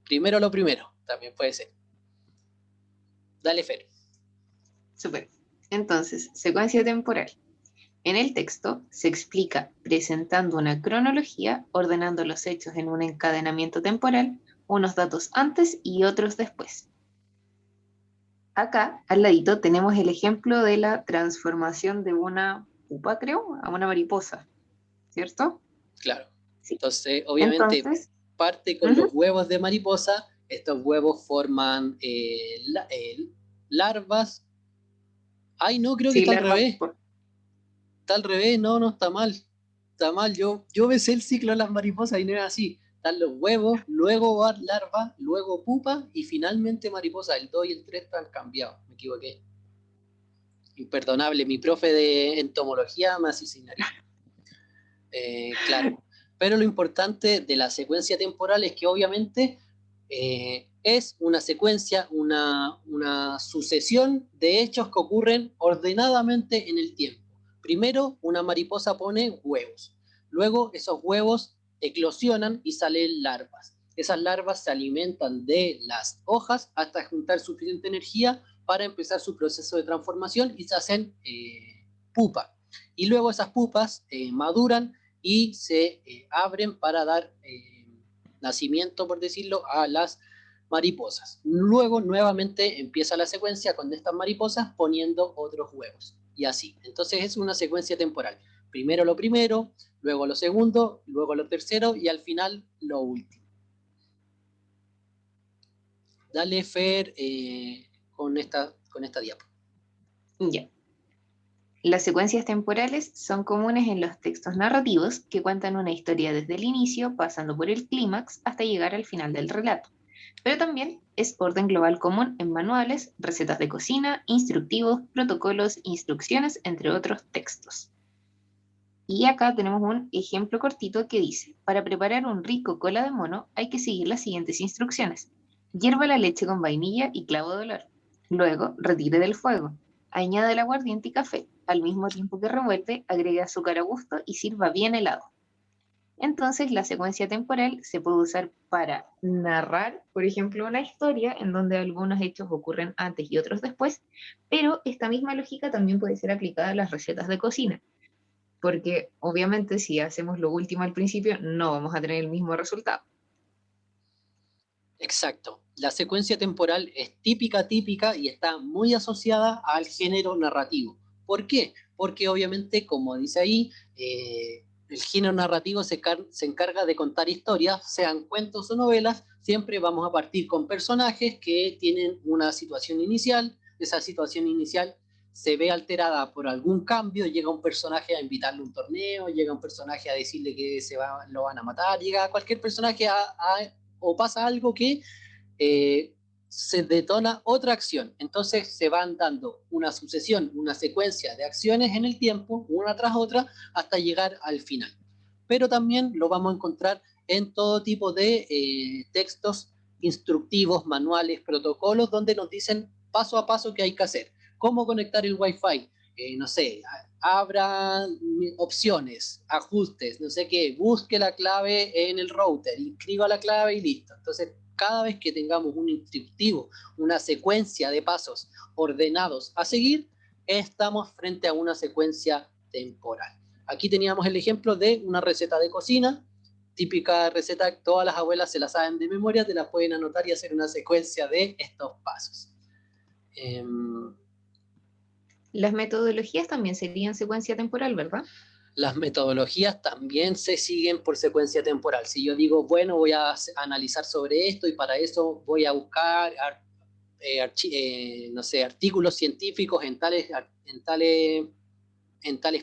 Primero lo primero, también puede ser. Dale, Fer. Súper. Entonces, secuencia temporal. En el texto se explica presentando una cronología, ordenando los hechos en un encadenamiento temporal, unos datos antes y otros después. Acá, al ladito, tenemos el ejemplo de la transformación de una pupa, creo, a una mariposa, ¿cierto? Claro. Sí. Entonces, obviamente, parte con los huevos de mariposa. Estos huevos forman larvas. Ay, no, creo que está al revés. Está al revés, no está mal. Está mal, yo me sé el ciclo de las mariposas y no es así. Están los huevos, luego larva, luego pupa y finalmente mariposa. El 2 y el 3 están cambiados, me equivoqué. Imperdonable, mi profe de entomología me asesinaría. Claro, pero lo importante de la secuencia temporal es que obviamente es una secuencia, una sucesión de hechos que ocurren ordenadamente en el tiempo. Primero, una mariposa pone huevos. Luego, esos huevos eclosionan y salen larvas. Esas larvas se alimentan de las hojas hasta juntar suficiente energía para empezar su proceso de transformación y se hacen pupa. Y luego esas pupas maduran y se abren para dar nacimiento, por decirlo, a las mariposas. Luego nuevamente empieza la secuencia con estas mariposas poniendo otros huevos y así. Entonces es una secuencia temporal. Primero lo primero, luego lo segundo, luego lo tercero y al final lo último. Dale, Fer, con esta diapo. Ya. Las secuencias temporales son comunes en los textos narrativos que cuentan una historia desde el inicio, pasando por el clímax hasta llegar al final del relato. Pero también es orden global común en manuales, recetas de cocina, instructivos, protocolos, instrucciones, entre otros textos. Y acá tenemos un ejemplo cortito que dice: para preparar un rico cola de mono hay que seguir las siguientes instrucciones. Hierva la leche con vainilla y clavo de olor. Luego, retire del fuego. Añade el aguardiente y café. Al mismo tiempo que revuelve, agregue azúcar a gusto y sirva bien helado. Entonces, la secuencia temporal se puede usar para narrar, por ejemplo, una historia en donde algunos hechos ocurren antes y otros después, pero esta misma lógica también puede ser aplicada a las recetas de cocina, porque obviamente si hacemos lo último al principio no vamos a tener el mismo resultado. Exacto. La secuencia temporal es típica y está muy asociada al género narrativo. ¿Por qué? Porque obviamente, como dice ahí, el género narrativo se encarga de contar historias, sean cuentos o novelas. Siempre vamos a partir con personajes que tienen una situación inicial. Esa situación inicial se ve alterada por algún cambio, llega un personaje a invitarle a un torneo, llega un personaje a decirle que lo van a matar, llega cualquier personaje o pasa algo que se detona otra acción. Entonces se van dando una sucesión, una secuencia de acciones en el tiempo, una tras otra, hasta llegar al final. Pero también lo vamos a encontrar en todo tipo de textos instructivos, manuales, protocolos, donde nos dicen paso a paso qué hay que hacer. Cómo conectar el Wi-Fi, no sé, abra opciones, ajustes, no sé qué, busque la clave en el router, inscriba la clave y listo. Entonces, cada vez que tengamos un instructivo, una secuencia de pasos ordenados a seguir, estamos frente a una secuencia temporal. Aquí teníamos el ejemplo de una receta de cocina, típica receta que todas las abuelas se la saben de memoria, te la pueden anotar y hacer una secuencia de estos pasos. Las metodologías también serían secuencia temporal, ¿verdad? Las metodologías también se siguen por secuencia temporal. Si yo digo, bueno, voy a analizar sobre esto y para eso voy a buscar no sé, artículos científicos en tales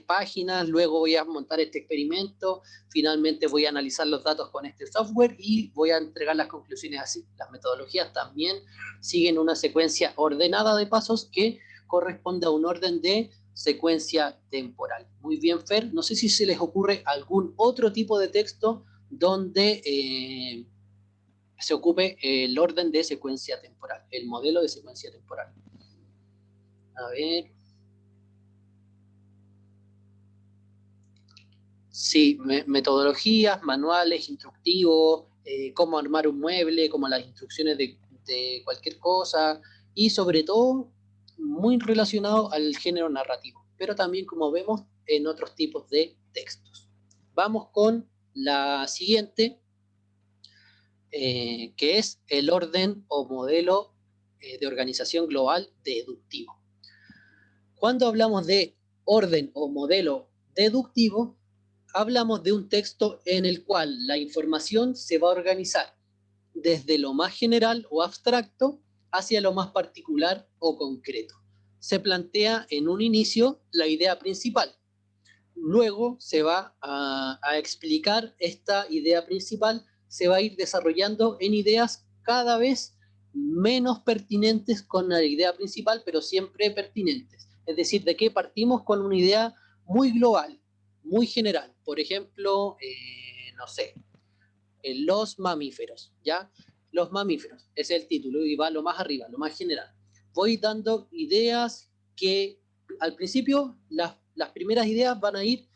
páginas, luego voy a montar este experimento, finalmente voy a analizar los datos con este software y voy a entregar las conclusiones así. Las metodologías también siguen una secuencia ordenada de pasos que corresponde a un orden de secuencia temporal. Muy bien, Fer. No sé si se les ocurre algún otro tipo de texto donde se ocupe el orden de secuencia temporal, el modelo de secuencia temporal. A ver. Sí, metodologías, manuales, instructivos, cómo armar un mueble, como las instrucciones de cualquier cosa, y sobre todo muy relacionado al género narrativo, pero también como vemos en otros tipos de textos. Vamos con la siguiente, que es el orden o modelo de organización global deductivo. Cuando hablamos de orden o modelo deductivo, hablamos de un texto en el cual la información se va a organizar desde lo más general o abstracto hacia lo más particular o concreto. Se plantea en un inicio la idea principal. Luego se va a explicar esta idea principal, se va a ir desarrollando en ideas cada vez menos pertinentes con la idea principal, pero siempre pertinentes. Es decir, de que partimos con una idea muy global, muy general. Por ejemplo, no sé, los mamíferos, ¿ya? Los mamíferos, ese es el título, y va lo más arriba, lo más general. Voy dando ideas que al principio las primeras ideas van a ir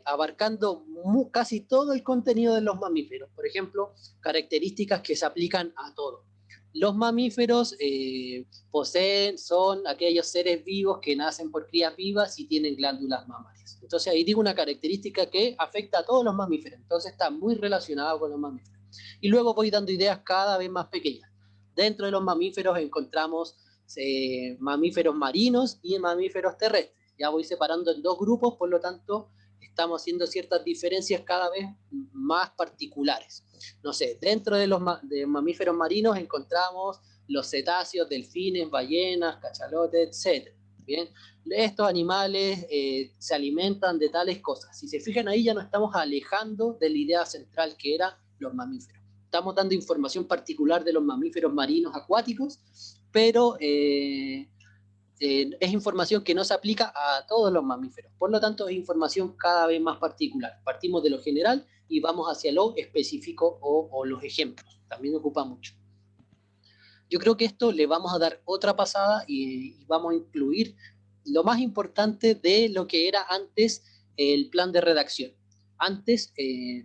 abarcando casi todo el contenido de los mamíferos. Por ejemplo, características que se aplican a todo. Los mamíferos son aquellos seres vivos que nacen por crías vivas y tienen glándulas mamarias. Entonces ahí digo una característica que afecta a todos los mamíferos. Entonces está muy relacionado con los mamíferos. Y luego voy dando ideas cada vez más pequeñas. Dentro de los mamíferos encontramos mamíferos marinos y mamíferos terrestres. Ya voy separando en dos grupos, por lo tanto estamos haciendo ciertas diferencias cada vez más particulares. No sé, dentro de los mamíferos marinos encontramos los cetáceos, delfines, ballenas, cachalotes, etc. Bien, estos animales se alimentan de tales cosas. Si se fijan ahí ya nos estamos alejando de la idea central que era los mamíferos. Estamos dando información particular de los mamíferos marinos acuáticos, pero es información que no se aplica a todos los mamíferos. Por lo tanto, es información cada vez más particular. Partimos de lo general y vamos hacia lo específico o los ejemplos. También ocupa mucho. Yo creo que esto le vamos a dar otra pasada y vamos a incluir lo más importante de lo que era antes el plan de redacción. Antes,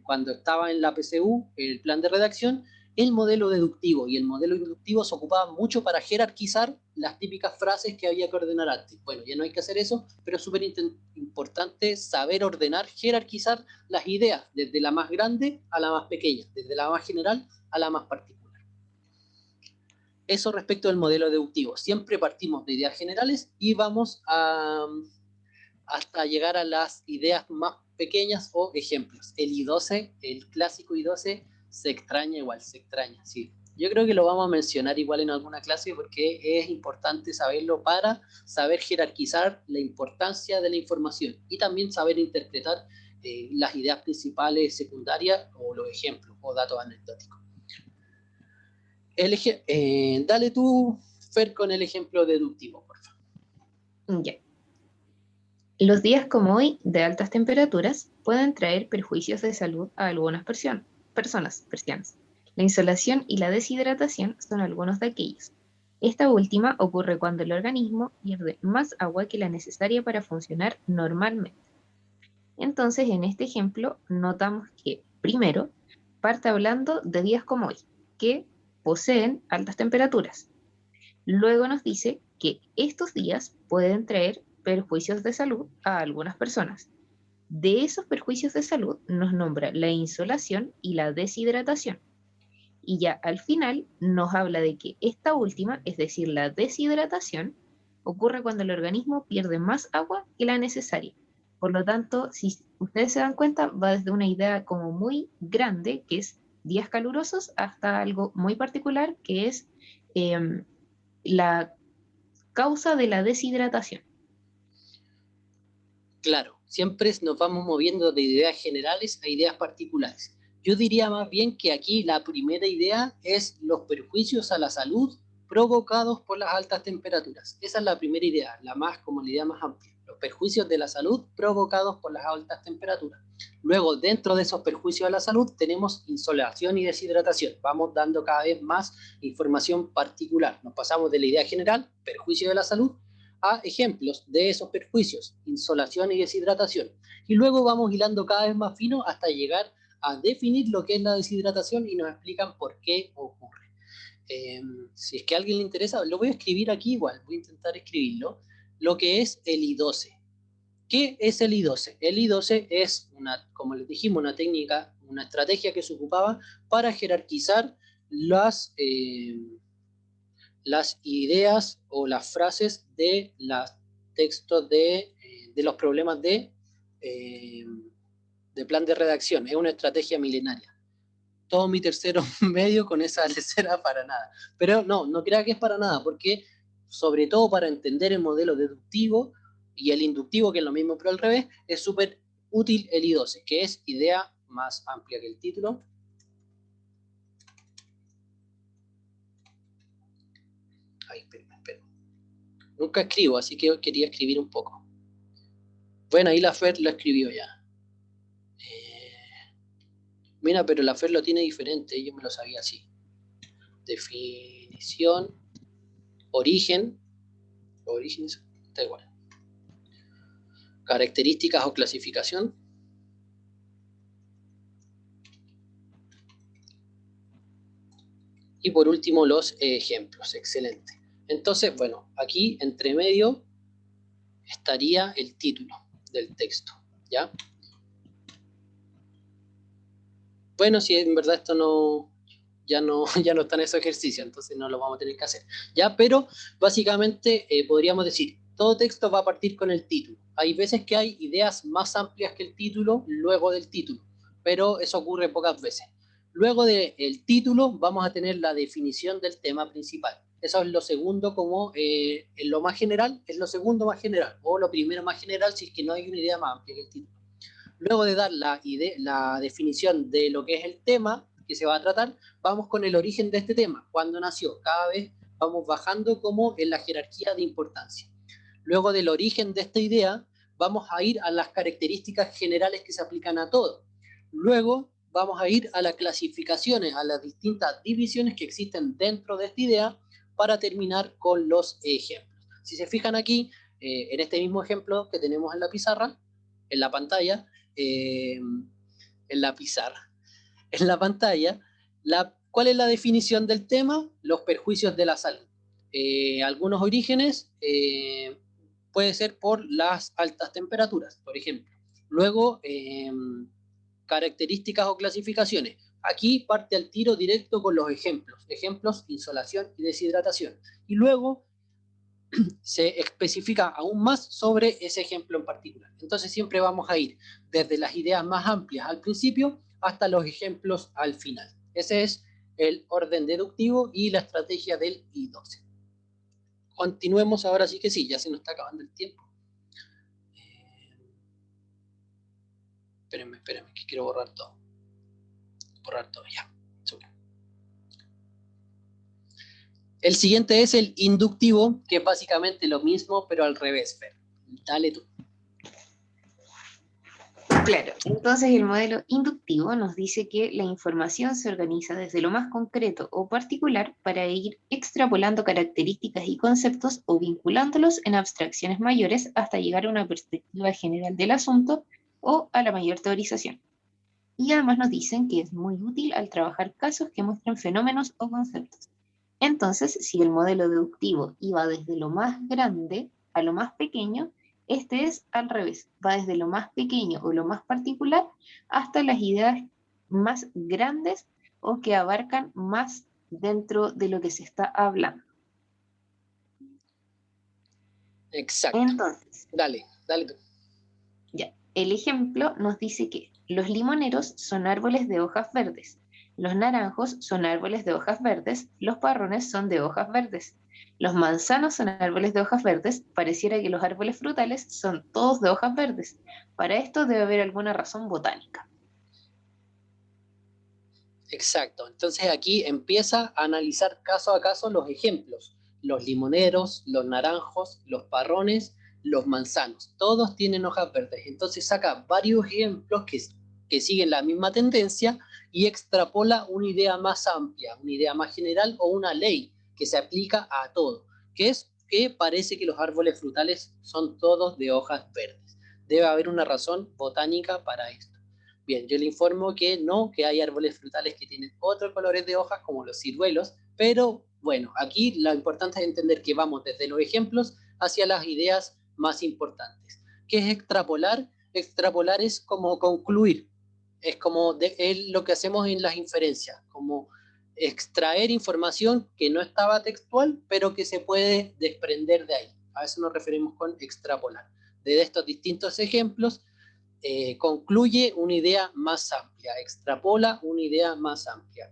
cuando estaba en la PSU, el plan de redacción, el modelo deductivo, y el modelo inductivo se ocupaba mucho para jerarquizar las típicas frases que había que ordenar antes. Bueno, ya no hay que hacer eso, pero es súper importante saber ordenar, jerarquizar las ideas, desde la más grande a la más pequeña, desde la más general a la más particular. Eso respecto del modelo deductivo. Siempre partimos de ideas generales y vamos hasta llegar a las ideas más pequeñas o ejemplos. El I12, el clásico I12, se extraña igual, se extraña, sí. Yo creo que lo vamos a mencionar igual en alguna clase porque es importante saberlo para saber jerarquizar la importancia de la información y también saber interpretar las ideas principales secundarias o los ejemplos o datos anecdóticos. Dale tú, Fer, con el ejemplo deductivo, por favor. Ya. Los días como hoy, de altas temperaturas, pueden traer perjuicios de salud a algunas personas. La insolación y la deshidratación son algunos de aquellos. Esta última ocurre cuando el organismo pierde más agua que la necesaria para funcionar normalmente. Entonces, en este ejemplo, notamos que, primero, parte hablando de días como hoy, que poseen altas temperaturas. Luego nos dice que estos días pueden traer perjuicios de salud a algunas personas. De esos perjuicios de salud nos nombra la insolación y la deshidratación. Y ya al final nos habla de que esta última, es decir, la deshidratación, ocurre cuando el organismo pierde más agua que la necesaria. Por lo tanto, si ustedes se dan cuenta, va desde una idea como muy grande, que es días calurosos, hasta algo muy particular, que es la causa de la deshidratación. Claro, siempre nos vamos moviendo de ideas generales a ideas particulares. Yo diría más bien que aquí la primera idea es los perjuicios a la salud provocados por las altas temperaturas. Esa es la primera idea, como la idea más amplia. Los perjuicios de la salud provocados por las altas temperaturas. Luego, dentro de esos perjuicios a la salud, tenemos insolación y deshidratación. Vamos dando cada vez más información particular. Nos pasamos de la idea general, perjuicio de la salud, a ejemplos de esos perjuicios, insolación y deshidratación. Y luego vamos hilando cada vez más fino hasta llegar a definir lo que es la deshidratación y nos explican por qué ocurre. Si es que a alguien le interesa, lo voy a escribir aquí igual, voy a intentar escribirlo, lo que es el I12. ¿Qué es el I12? El I12 es, como les dijimos, una técnica, una estrategia que se ocupaba para jerarquizar las ideas o las frases de los textos de los problemas de plan de redacción. Es una estrategia milenaria. Todo mi tercero medio con esa lecera para nada. Pero no crea que es para nada, porque sobre todo para entender el modelo deductivo y el inductivo, que es lo mismo pero al revés, es súper útil el I12, que es idea más amplia que el título. Ay, espera. Nunca escribo, así que quería escribir un poco. Bueno, ahí la Fer lo escribió ya. Mira, pero la Fer lo tiene diferente, yo me lo sabía así. Definición, origen, está igual. Características o clasificación. Y por último, los ejemplos. Excelente. Entonces, bueno, aquí entre medio estaría el título del texto, ¿ya? Bueno, si en verdad esto ya no está en ese ejercicio, entonces no lo vamos a tener que hacer, ¿ya? Pero básicamente podríamos decir, todo texto va a partir con el título. Hay veces que hay ideas más amplias que el título luego del título, pero eso ocurre pocas veces. Luego del título vamos a tener la definición del tema principal. Eso es lo segundo, como en lo más general, es lo segundo más general, o lo primero más general si es que no hay una idea más amplia que el título. Luego de dar la definición de lo que es el tema que se va a tratar, vamos con el origen de este tema, cuándo nació. Cada vez vamos bajando como en la jerarquía de importancia. Luego del origen de esta idea, vamos a ir a las características generales que se aplican a todo. Luego vamos a ir a las clasificaciones, a las distintas divisiones que existen dentro de esta idea, para terminar con los ejemplos. Si se fijan aquí, en este mismo ejemplo que tenemos en la pizarra, en la pantalla, en la pizarra, en la pantalla, ¿cuál es la definición del tema? Los perjuicios de la salud. Algunos orígenes puede ser por las altas temperaturas, por ejemplo. Luego, características o clasificaciones. Aquí parte al tiro directo con los ejemplos. Ejemplos, insolación y deshidratación. Y luego se especifica aún más sobre ese ejemplo en particular. Entonces siempre vamos a ir desde las ideas más amplias al principio hasta los ejemplos al final. Ese es el orden deductivo y la estrategia del I12. Continuemos ahora, sí que sí, ya se nos está acabando el tiempo. Espérenme, que quiero borrar todo. Borrar todo, ya. Super. El siguiente es el inductivo, que es básicamente lo mismo, pero al revés, Fer. Dale tú. Claro, entonces el modelo inductivo nos dice que la información se organiza desde lo más concreto o particular para ir extrapolando características y conceptos o vinculándolos en abstracciones mayores hasta llegar a una perspectiva general del asunto o a la mayor teorización. Y además nos dicen que es muy útil al trabajar casos que muestran fenómenos o conceptos. Entonces, si el modelo deductivo iba desde lo más grande a lo más pequeño, este es al revés, va desde lo más pequeño o lo más particular hasta las ideas más grandes o que abarcan más dentro de lo que se está hablando. Exacto. Entonces, dale tú. Ya, el ejemplo nos dice que los limoneros son árboles de hojas verdes, los naranjos son árboles de hojas verdes, los parrones son de hojas verdes, los manzanos son árboles de hojas verdes, pareciera que los árboles frutales son todos de hojas verdes. Para esto debe haber alguna razón botánica. Exacto. Entonces aquí empieza a analizar caso a caso los ejemplos. Los limoneros, los naranjos, los parrones, los manzanos. Todos tienen hojas verdes. Entonces saca varios ejemplos que siguen la misma tendencia y extrapola una idea más amplia, una idea más general o una ley que se aplica a todo, que es que parece que los árboles frutales son todos de hojas verdes. Debe haber una razón botánica para esto. Bien, yo le informo que no, que hay árboles frutales que tienen otros colores de hojas, como los ciruelos, pero bueno, aquí lo importante es entender que vamos desde los ejemplos hacia las ideas más importantes. ¿Qué es extrapolar? Extrapolar es como concluir, es como es lo que hacemos en las inferencias, como extraer información que no estaba textual, pero que se puede desprender de ahí. A eso nos referimos con extrapolar. De estos distintos ejemplos, concluye una idea más amplia, extrapola una idea más amplia,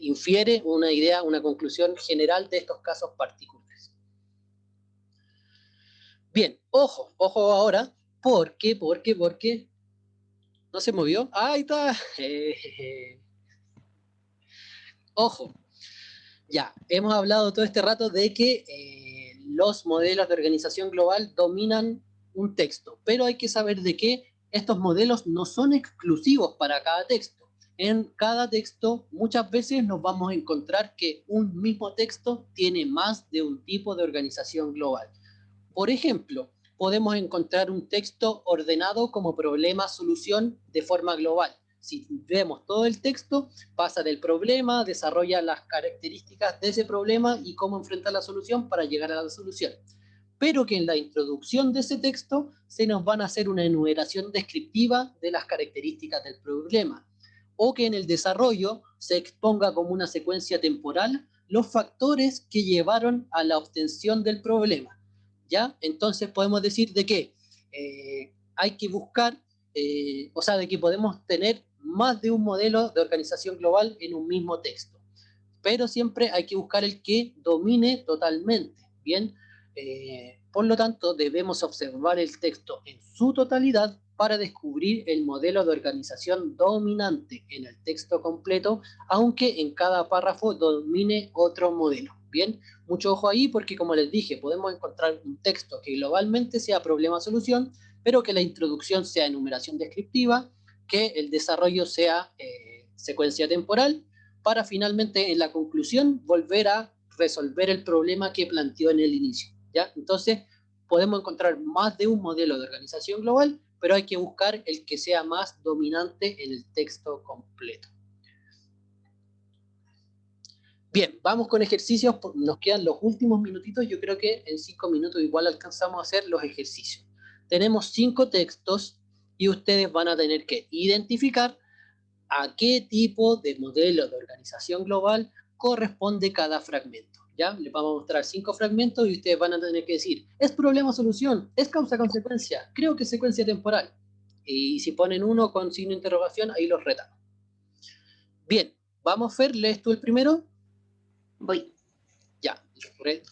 infiere una idea, una conclusión general de estos casos particulares. Bien, ojo ahora, ¿por qué? ¿No se movió? ¡Ahí está! Ojo, ya, hemos hablado todo este rato de que los modelos de organización global dominan un texto, pero hay que saber de que estos modelos no son exclusivos para cada texto. En cada texto muchas veces nos vamos a encontrar que un mismo texto tiene más de un tipo de organización global. Por ejemplo, podemos encontrar un texto ordenado como problema-solución de forma global. Si vemos todo el texto, pasa del problema, desarrolla las características de ese problema y cómo enfrentar la solución para llegar a la solución. Pero que en la introducción de ese texto se nos van a hacer una enumeración descriptiva de las características del problema. O que en el desarrollo se exponga como una secuencia temporal los factores que llevaron a la obtención del problema. ¿Ya? Entonces podemos decir de que hay que buscar, o sea, de que podemos tener más de un modelo de organización global en un mismo texto, pero siempre hay que buscar el que domine totalmente, ¿bien? Por lo tanto, debemos observar el texto en su totalidad para descubrir el modelo de organización dominante en el texto completo, aunque en cada párrafo domine otro modelo, ¿bien? Mucho ojo ahí porque, como les dije, podemos encontrar un texto que globalmente sea problema-solución, pero que la introducción sea enumeración descriptiva, que el desarrollo sea secuencia temporal, para finalmente en la conclusión volver a resolver el problema que planteó en el inicio, ¿ya? Entonces, podemos encontrar más de un modelo de organización global, pero hay que buscar el que sea más dominante en el texto completo. Bien, vamos con ejercicios, nos quedan los últimos minutitos, yo creo que en 5 minutos igual alcanzamos a hacer los ejercicios. Tenemos 5 textos y ustedes van a tener que identificar a qué tipo de modelo de organización global corresponde cada fragmento. ¿Ya? Les vamos a mostrar 5 fragmentos y ustedes van a tener que decir, ¿es problema o solución? ¿Es causa-consecuencia? Creo que es secuencia temporal. Y si ponen uno con signo de interrogación, ahí los retamos. Bien, vamos, Fer, ¿lees tú el primero? Voy. Ya,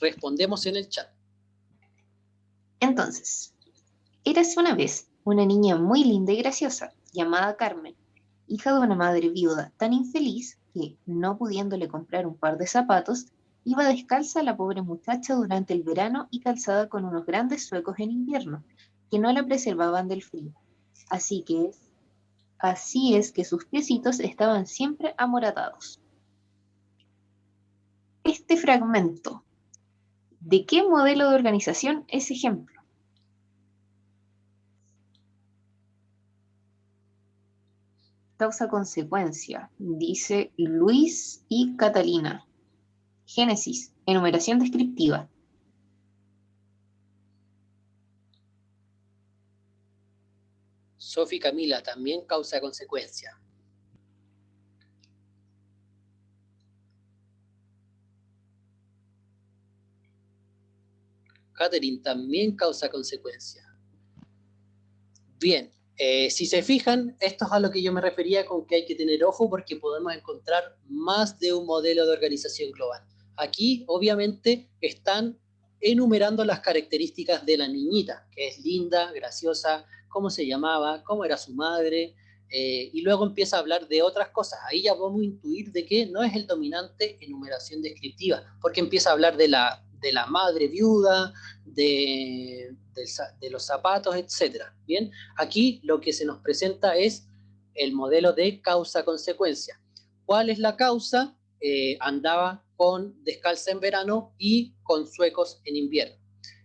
respondemos en el chat. Entonces, érase una vez una niña muy linda y graciosa, llamada Carmen, hija de una madre viuda tan infeliz que, no pudiéndole comprar un par de zapatos, iba descalza la pobre muchacha durante el verano y calzada con unos grandes zuecos en invierno, que no la preservaban del frío. Así es que sus piecitos estaban siempre amoratados. Este fragmento, ¿de qué modelo de organización es ejemplo? Causa-consecuencia, dice Luis y Catalina. Génesis, enumeración descriptiva. Sofi Camila, también causa-consecuencia. Catherine, también causa-consecuencia. Bien, si se fijan, esto es a lo que yo me refería con que hay que tener ojo porque podemos encontrar más de un modelo de organización global. Aquí, obviamente, están enumerando las características de la niñita, que es linda, graciosa, cómo se llamaba, cómo era su madre, y luego empieza a hablar de otras cosas. Ahí ya vamos a intuir de que no es el dominante enumeración descriptiva, porque empieza a hablar de la madre viuda, de los zapatos, etcétera. Bien, aquí lo que se nos presenta es el modelo de causa-consecuencia. ¿Cuál es la causa? Andaba con descalza en verano y con zuecos en invierno.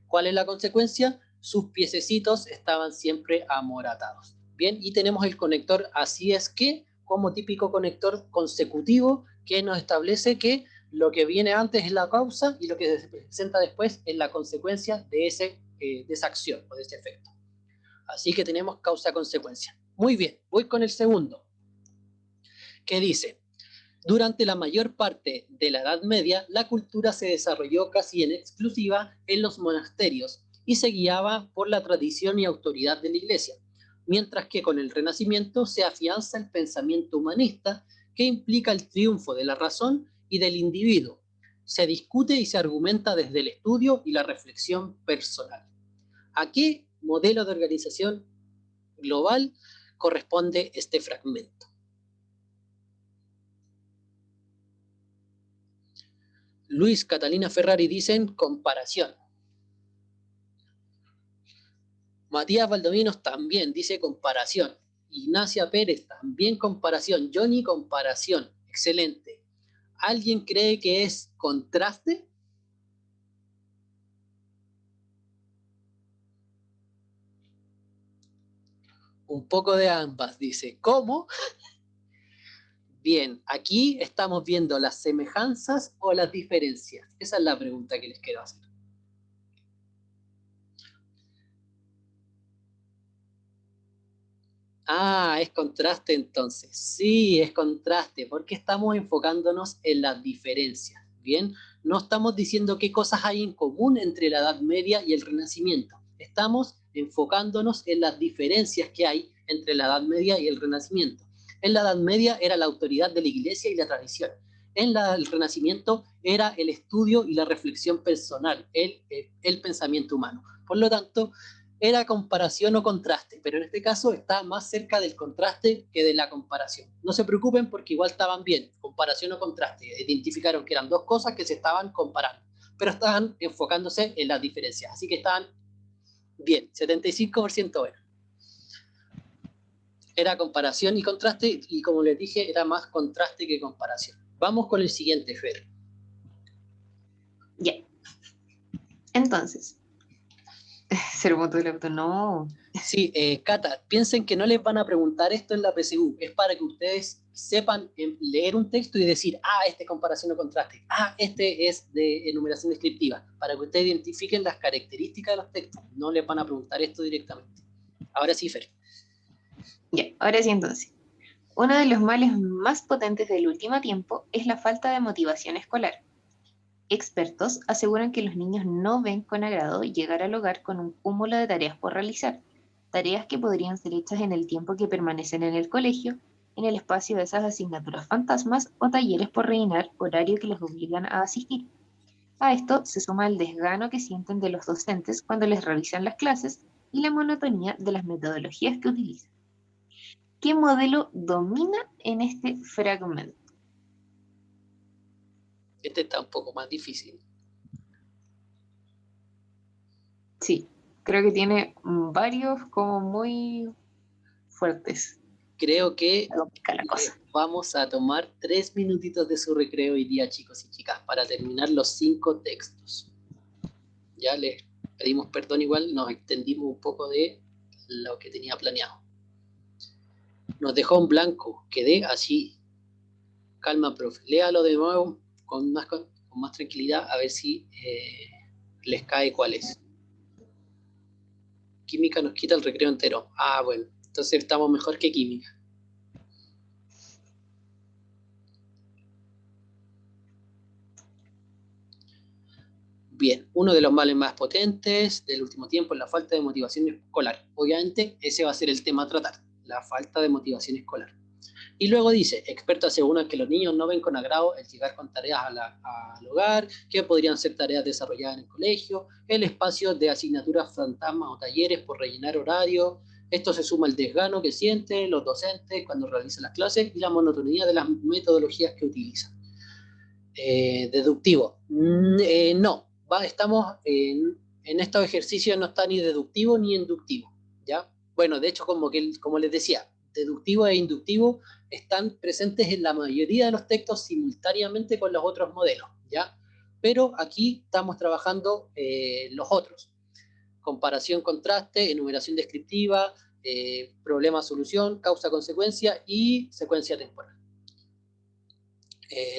¿Cuál es la consecuencia? Sus piececitos estaban siempre amoratados. Bien, y tenemos el conector así es que, como típico conector consecutivo que nos establece que lo que viene antes es la causa y lo que se presenta después es la consecuencia de esa acción o de ese efecto. Así que tenemos causa-consecuencia. Muy bien, voy con el segundo, que dice, durante la mayor parte de la Edad Media, la cultura se desarrolló casi en exclusiva en los monasterios y se guiaba por la tradición y autoridad de la Iglesia, mientras que con el Renacimiento se afianza el pensamiento humanista que implica el triunfo de la razón y del individuo. Se discute y se argumenta desde el estudio y la reflexión personal. ¿A qué modelo de organización global corresponde este fragmento? Luis, Catalina Ferrari dicen comparación. Matías Valdominos también dice comparación. Ignacia Pérez también comparación. Johnny comparación. Excelente. ¿Alguien cree que es contraste? Un poco de ambas, dice. ¿Cómo? Bien, aquí estamos viendo las semejanzas o las diferencias. Esa es la pregunta que les quiero hacer. Ah, es contraste entonces. Sí, es contraste, porque estamos enfocándonos en las diferencias. Bien, no estamos diciendo qué cosas hay en común entre la Edad Media y el Renacimiento. Estamos enfocándonos en las diferencias que hay entre la Edad Media y el Renacimiento. En la Edad Media era la autoridad de la Iglesia y la tradición. El Renacimiento era el estudio y la reflexión personal, el pensamiento humano. Por lo tanto, era comparación o contraste, pero en este caso está más cerca del contraste que de la comparación. No se preocupen porque igual estaban bien, comparación o contraste. Identificaron que eran dos cosas que se estaban comparando, pero estaban enfocándose en las diferencias. Así que estaban bien, 75% bueno. Era comparación y contraste, y como les dije, era más contraste que comparación. Vamos con el siguiente, Fer. Ya. Entonces, ser motor no. Sí, Cata, piensen que no les van a preguntar esto en la PSU, es para que ustedes sepan leer un texto y decir, ah, este es comparación o contraste, ah, este es de enumeración descriptiva, para que ustedes identifiquen las características de los textos, no les van a preguntar esto directamente. Ahora sí, Fer. Ya, ahora sí entonces. Uno de los males más potentes del último tiempo es la falta de motivación escolar. Expertos aseguran que los niños no ven con agrado llegar al hogar con un cúmulo de tareas por realizar, tareas que podrían ser hechas en el tiempo que permanecen en el colegio, en el espacio de esas asignaturas fantasmas o talleres por rellenar horario que les obligan a asistir. A esto se suma el desgano que sienten de los docentes cuando les realizan las clases y la monotonía de las metodologías que utilizan. ¿Qué modelo domina en este fragmento? Este está un poco más difícil. Sí, creo que tiene varios como muy fuertes. Creo que La cosa. vamos a tomar 3 minutitos de su recreo hoy día, chicos y chicas, para terminar los 5 textos. Ya les pedimos perdón igual, nos extendimos un poco de lo que tenía planeado. Nos dejó en blanco, quedé así. Calma, profe. Léalo de nuevo con más tranquilidad, a ver si les cae cuál es. Química nos quita el recreo entero. Ah, bueno, entonces estamos mejor que química. Bien, uno de los males más potentes del último tiempo es la falta de motivación escolar. Obviamente, ese va a ser el tema a tratar, la falta de motivación escolar. Y luego dice, expertos aseguran que los niños no ven con agrado el llegar con tareas al hogar, que podrían ser tareas desarrolladas en el colegio, el espacio de asignaturas fantasmas o talleres por rellenar horario. Esto se suma al desgano que sienten los docentes cuando realizan las clases y la monotonía de las metodologías que utilizan. Deductivo. No, estamos en estos ejercicios no está ni deductivo ni inductivo, ¿ya? Bueno, de hecho, como les decía, deductivo e inductivo están presentes en la mayoría de los textos simultáneamente con los otros modelos, ¿ya? Pero aquí estamos trabajando los otros. Comparación, contraste, enumeración descriptiva, problema-solución, causa-consecuencia y secuencia temporal.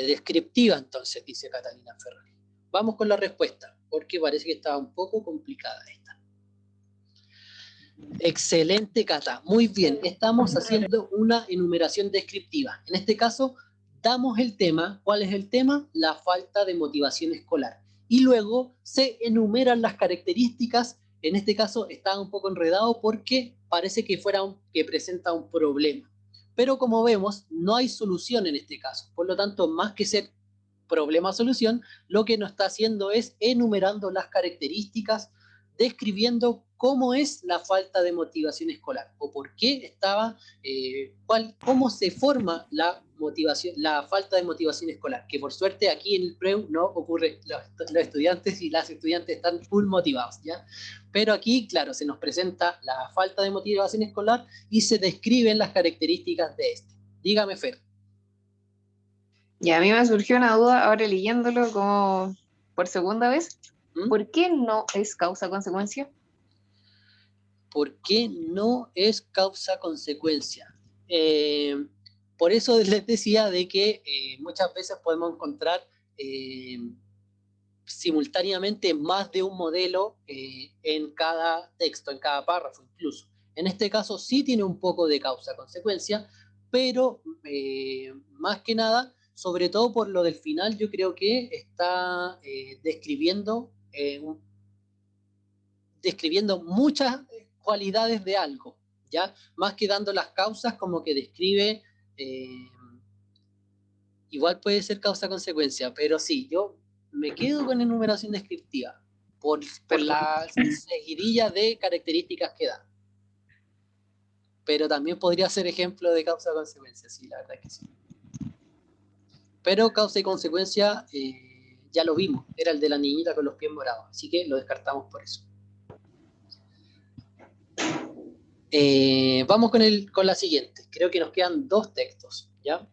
Descriptiva, entonces, dice Catalina Ferrari. Vamos con la respuesta, porque parece que estaba un poco complicada esta. Excelente, Cata. Muy bien, estamos haciendo una enumeración descriptiva. En este caso, damos el tema. ¿Cuál es el tema? La falta de motivación escolar. Y luego se enumeran las características. En este caso está un poco enredado porque parece que presenta un problema. Pero como vemos, no hay solución en este caso. Por lo tanto, más que ser problema-solución, lo que nos está haciendo es enumerando las características, describiendo cómo es la falta de motivación escolar o por qué estaba, cómo se forma la falta de motivación escolar, que por suerte aquí en el PREU no ocurre, los estudiantes y las estudiantes están full motivados, ¿ya? Pero aquí, claro, se nos presenta la falta de motivación escolar y se describen las características de este. Dígame, Fer. Ya, a mí me surgió una duda ahora leyéndolo como por segunda vez. ¿Por qué no es causa-consecuencia? ¿Por qué no es causa-consecuencia? Por eso les decía de que muchas veces podemos encontrar simultáneamente más de un modelo en cada texto, en cada párrafo incluso. En este caso sí tiene un poco de causa-consecuencia, pero más que nada, sobre todo por lo del final, yo creo que está describiendo muchas cualidades de algo, ¿ya? Más que dando las causas, como que describe, igual puede ser causa-consecuencia, pero sí, yo me quedo con enumeración descriptiva, por la seguidilla de características que da. Pero también podría ser ejemplo de causa-consecuencia, sí, la verdad que sí. Pero causa y consecuencia, ya lo vimos, era el de la niñita con los pies morados, así que lo descartamos por eso. Vamos con la siguiente. Creo que nos quedan 2 textos, ¿ya?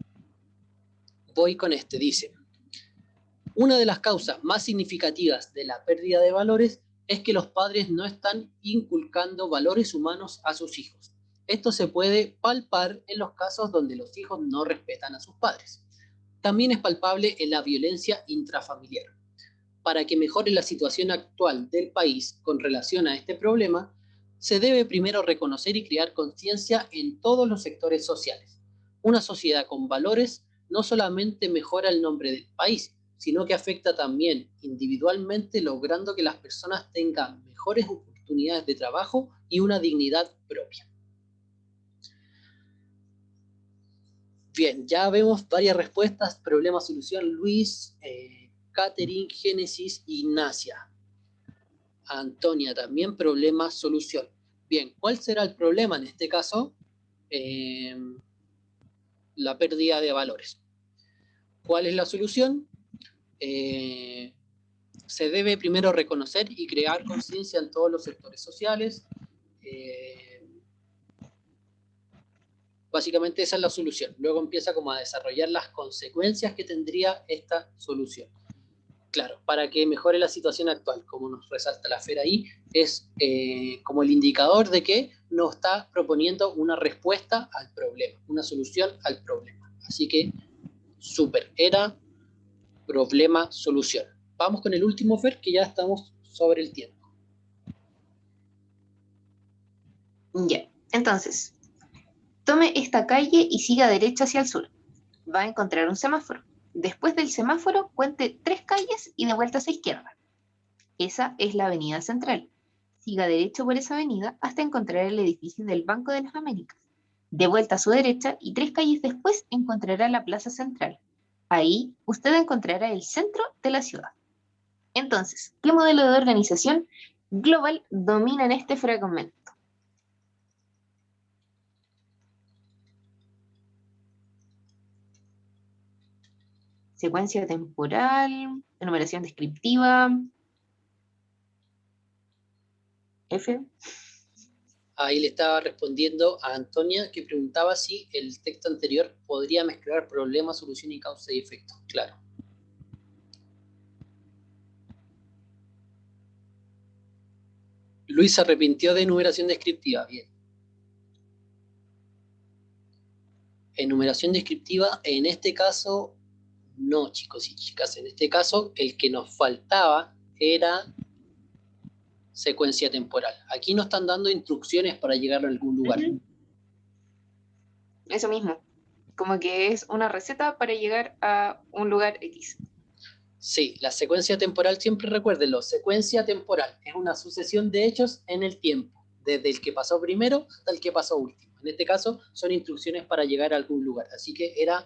Voy con este, dice. Una de las causas más significativas de la pérdida de valores es que los padres no están inculcando valores humanos a sus hijos. Esto se puede palpar en los casos donde los hijos no respetan a sus padres. También es palpable en la violencia intrafamiliar. Para que mejore la situación actual del país con relación a este problema, se debe primero reconocer y crear conciencia en todos los sectores sociales. Una sociedad con valores no solamente mejora el nombre del país, sino que afecta también individualmente, logrando que las personas tengan mejores oportunidades de trabajo y una dignidad propia. Bien, ya vemos varias respuestas: problema, solución, Luis, Catherine, Génesis, Ignacia. Antonia también, problema, solución. Bien, ¿cuál será el problema en este caso? La pérdida de valores. ¿Cuál es la solución? Se debe primero reconocer y crear conciencia en todos los sectores sociales. Básicamente esa es la solución. Luego empieza como a desarrollar las consecuencias que tendría esta solución. Claro, para que mejore la situación actual, como nos resalta la Fer ahí, es como el indicador de que nos está proponiendo una respuesta al problema, una solución al problema. Así que, súper, era problema, solución. Vamos con el último, Fer, que ya estamos sobre el tiempo. Ya, entonces, tome esta calle y siga derecha hacia el sur. Va a encontrar un semáforo. Después del semáforo, cuente 3 calles y de vuelta hacia izquierda. Esa es la avenida central. Siga derecho por esa avenida hasta encontrar el edificio del Banco de las Américas. De vuelta a su derecha y 3 calles después encontrará la plaza central. Ahí usted encontrará el centro de la ciudad. Entonces, ¿qué modelo de organización global domina en este fragmento? Secuencia temporal, enumeración descriptiva. F. Ahí le estaba respondiendo a Antonia, que preguntaba si el texto anterior podría mezclar problema, solución y causa y efecto. Claro. Luis se arrepintió de enumeración descriptiva. Bien. Enumeración descriptiva, en este caso, no, chicos y chicas. En este caso, el que nos faltaba era secuencia temporal. Aquí nos están dando instrucciones para llegar a algún lugar. Eso mismo. Como que es una receta para llegar a un lugar X. Sí, la secuencia temporal, siempre recuérdenlo, secuencia temporal es una sucesión de hechos en el tiempo, desde el que pasó primero hasta el que pasó último. En este caso, son instrucciones para llegar a algún lugar, así que era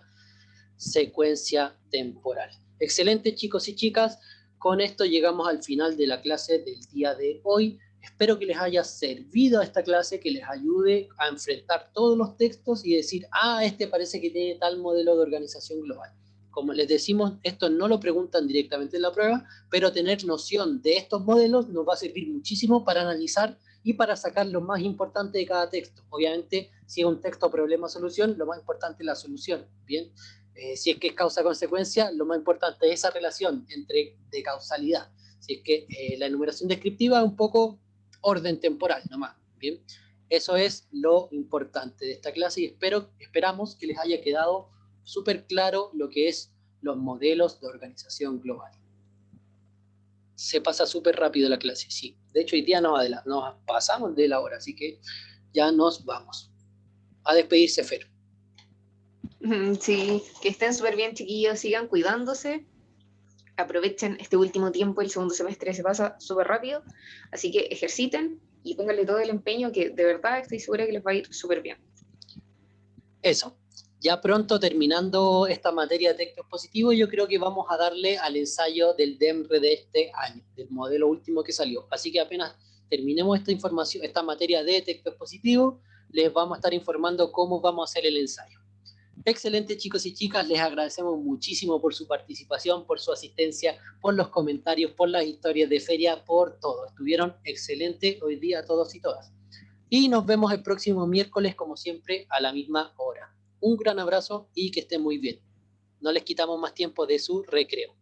secuencia temporal. Excelente, chicos y chicas, con esto llegamos al final de la clase del día de hoy. Espero que les haya servido esta clase, que les ayude a enfrentar todos los textos y decir, este parece que tiene tal modelo de organización global. Como les decimos, esto no lo preguntan directamente en la prueba, pero tener noción de estos modelos nos va a servir muchísimo para analizar y para sacar lo más importante de cada texto. Obviamente, si es un texto problema-solución, lo más importante es la solución, ¿bien? Si es que es causa-consecuencia, lo más importante es esa relación de causalidad. Si es que la enumeración descriptiva es un poco orden temporal nomás, ¿bien? Eso es lo importante de esta clase y esperamos que les haya quedado súper claro lo que es los modelos de organización global. Se pasa súper rápido la clase, sí. De hecho, hoy día nos pasamos de la hora, así que ya nos vamos. A despedirse, Fer. Sí, que estén súper bien, chiquillos, sigan cuidándose. Aprovechen este último tiempo, el segundo semestre se pasa súper rápido, así que ejerciten y pónganle todo el empeño que de verdad estoy segura que les va a ir súper bien. Eso. Ya pronto, terminando esta materia de texto expositivo, yo creo que vamos a darle al ensayo del DEMRE de este año, del modelo último que salió. Así que apenas terminemos esta materia de texto expositivo, les vamos a estar informando cómo vamos a hacer el ensayo. Excelente, chicos y chicas, les agradecemos muchísimo por su participación, por su asistencia, por los comentarios, por las historias de feria, por todo. Estuvieron excelentes hoy día todos y todas. Y nos vemos el próximo miércoles, como siempre, a la misma hora. Un gran abrazo y que estén muy bien. No les quitamos más tiempo de su recreo.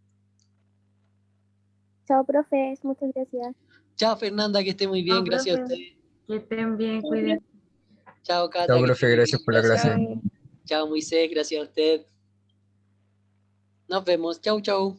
Chao, profes. Muchas gracias. Chao, Fernanda, que esté muy bien. Gracias a ustedes. Que estén bien, cuídense. Chao, Cata. Chao, profe, gracias por la clase. Chao, Moisés, gracias a usted. Nos vemos. Chau, chau.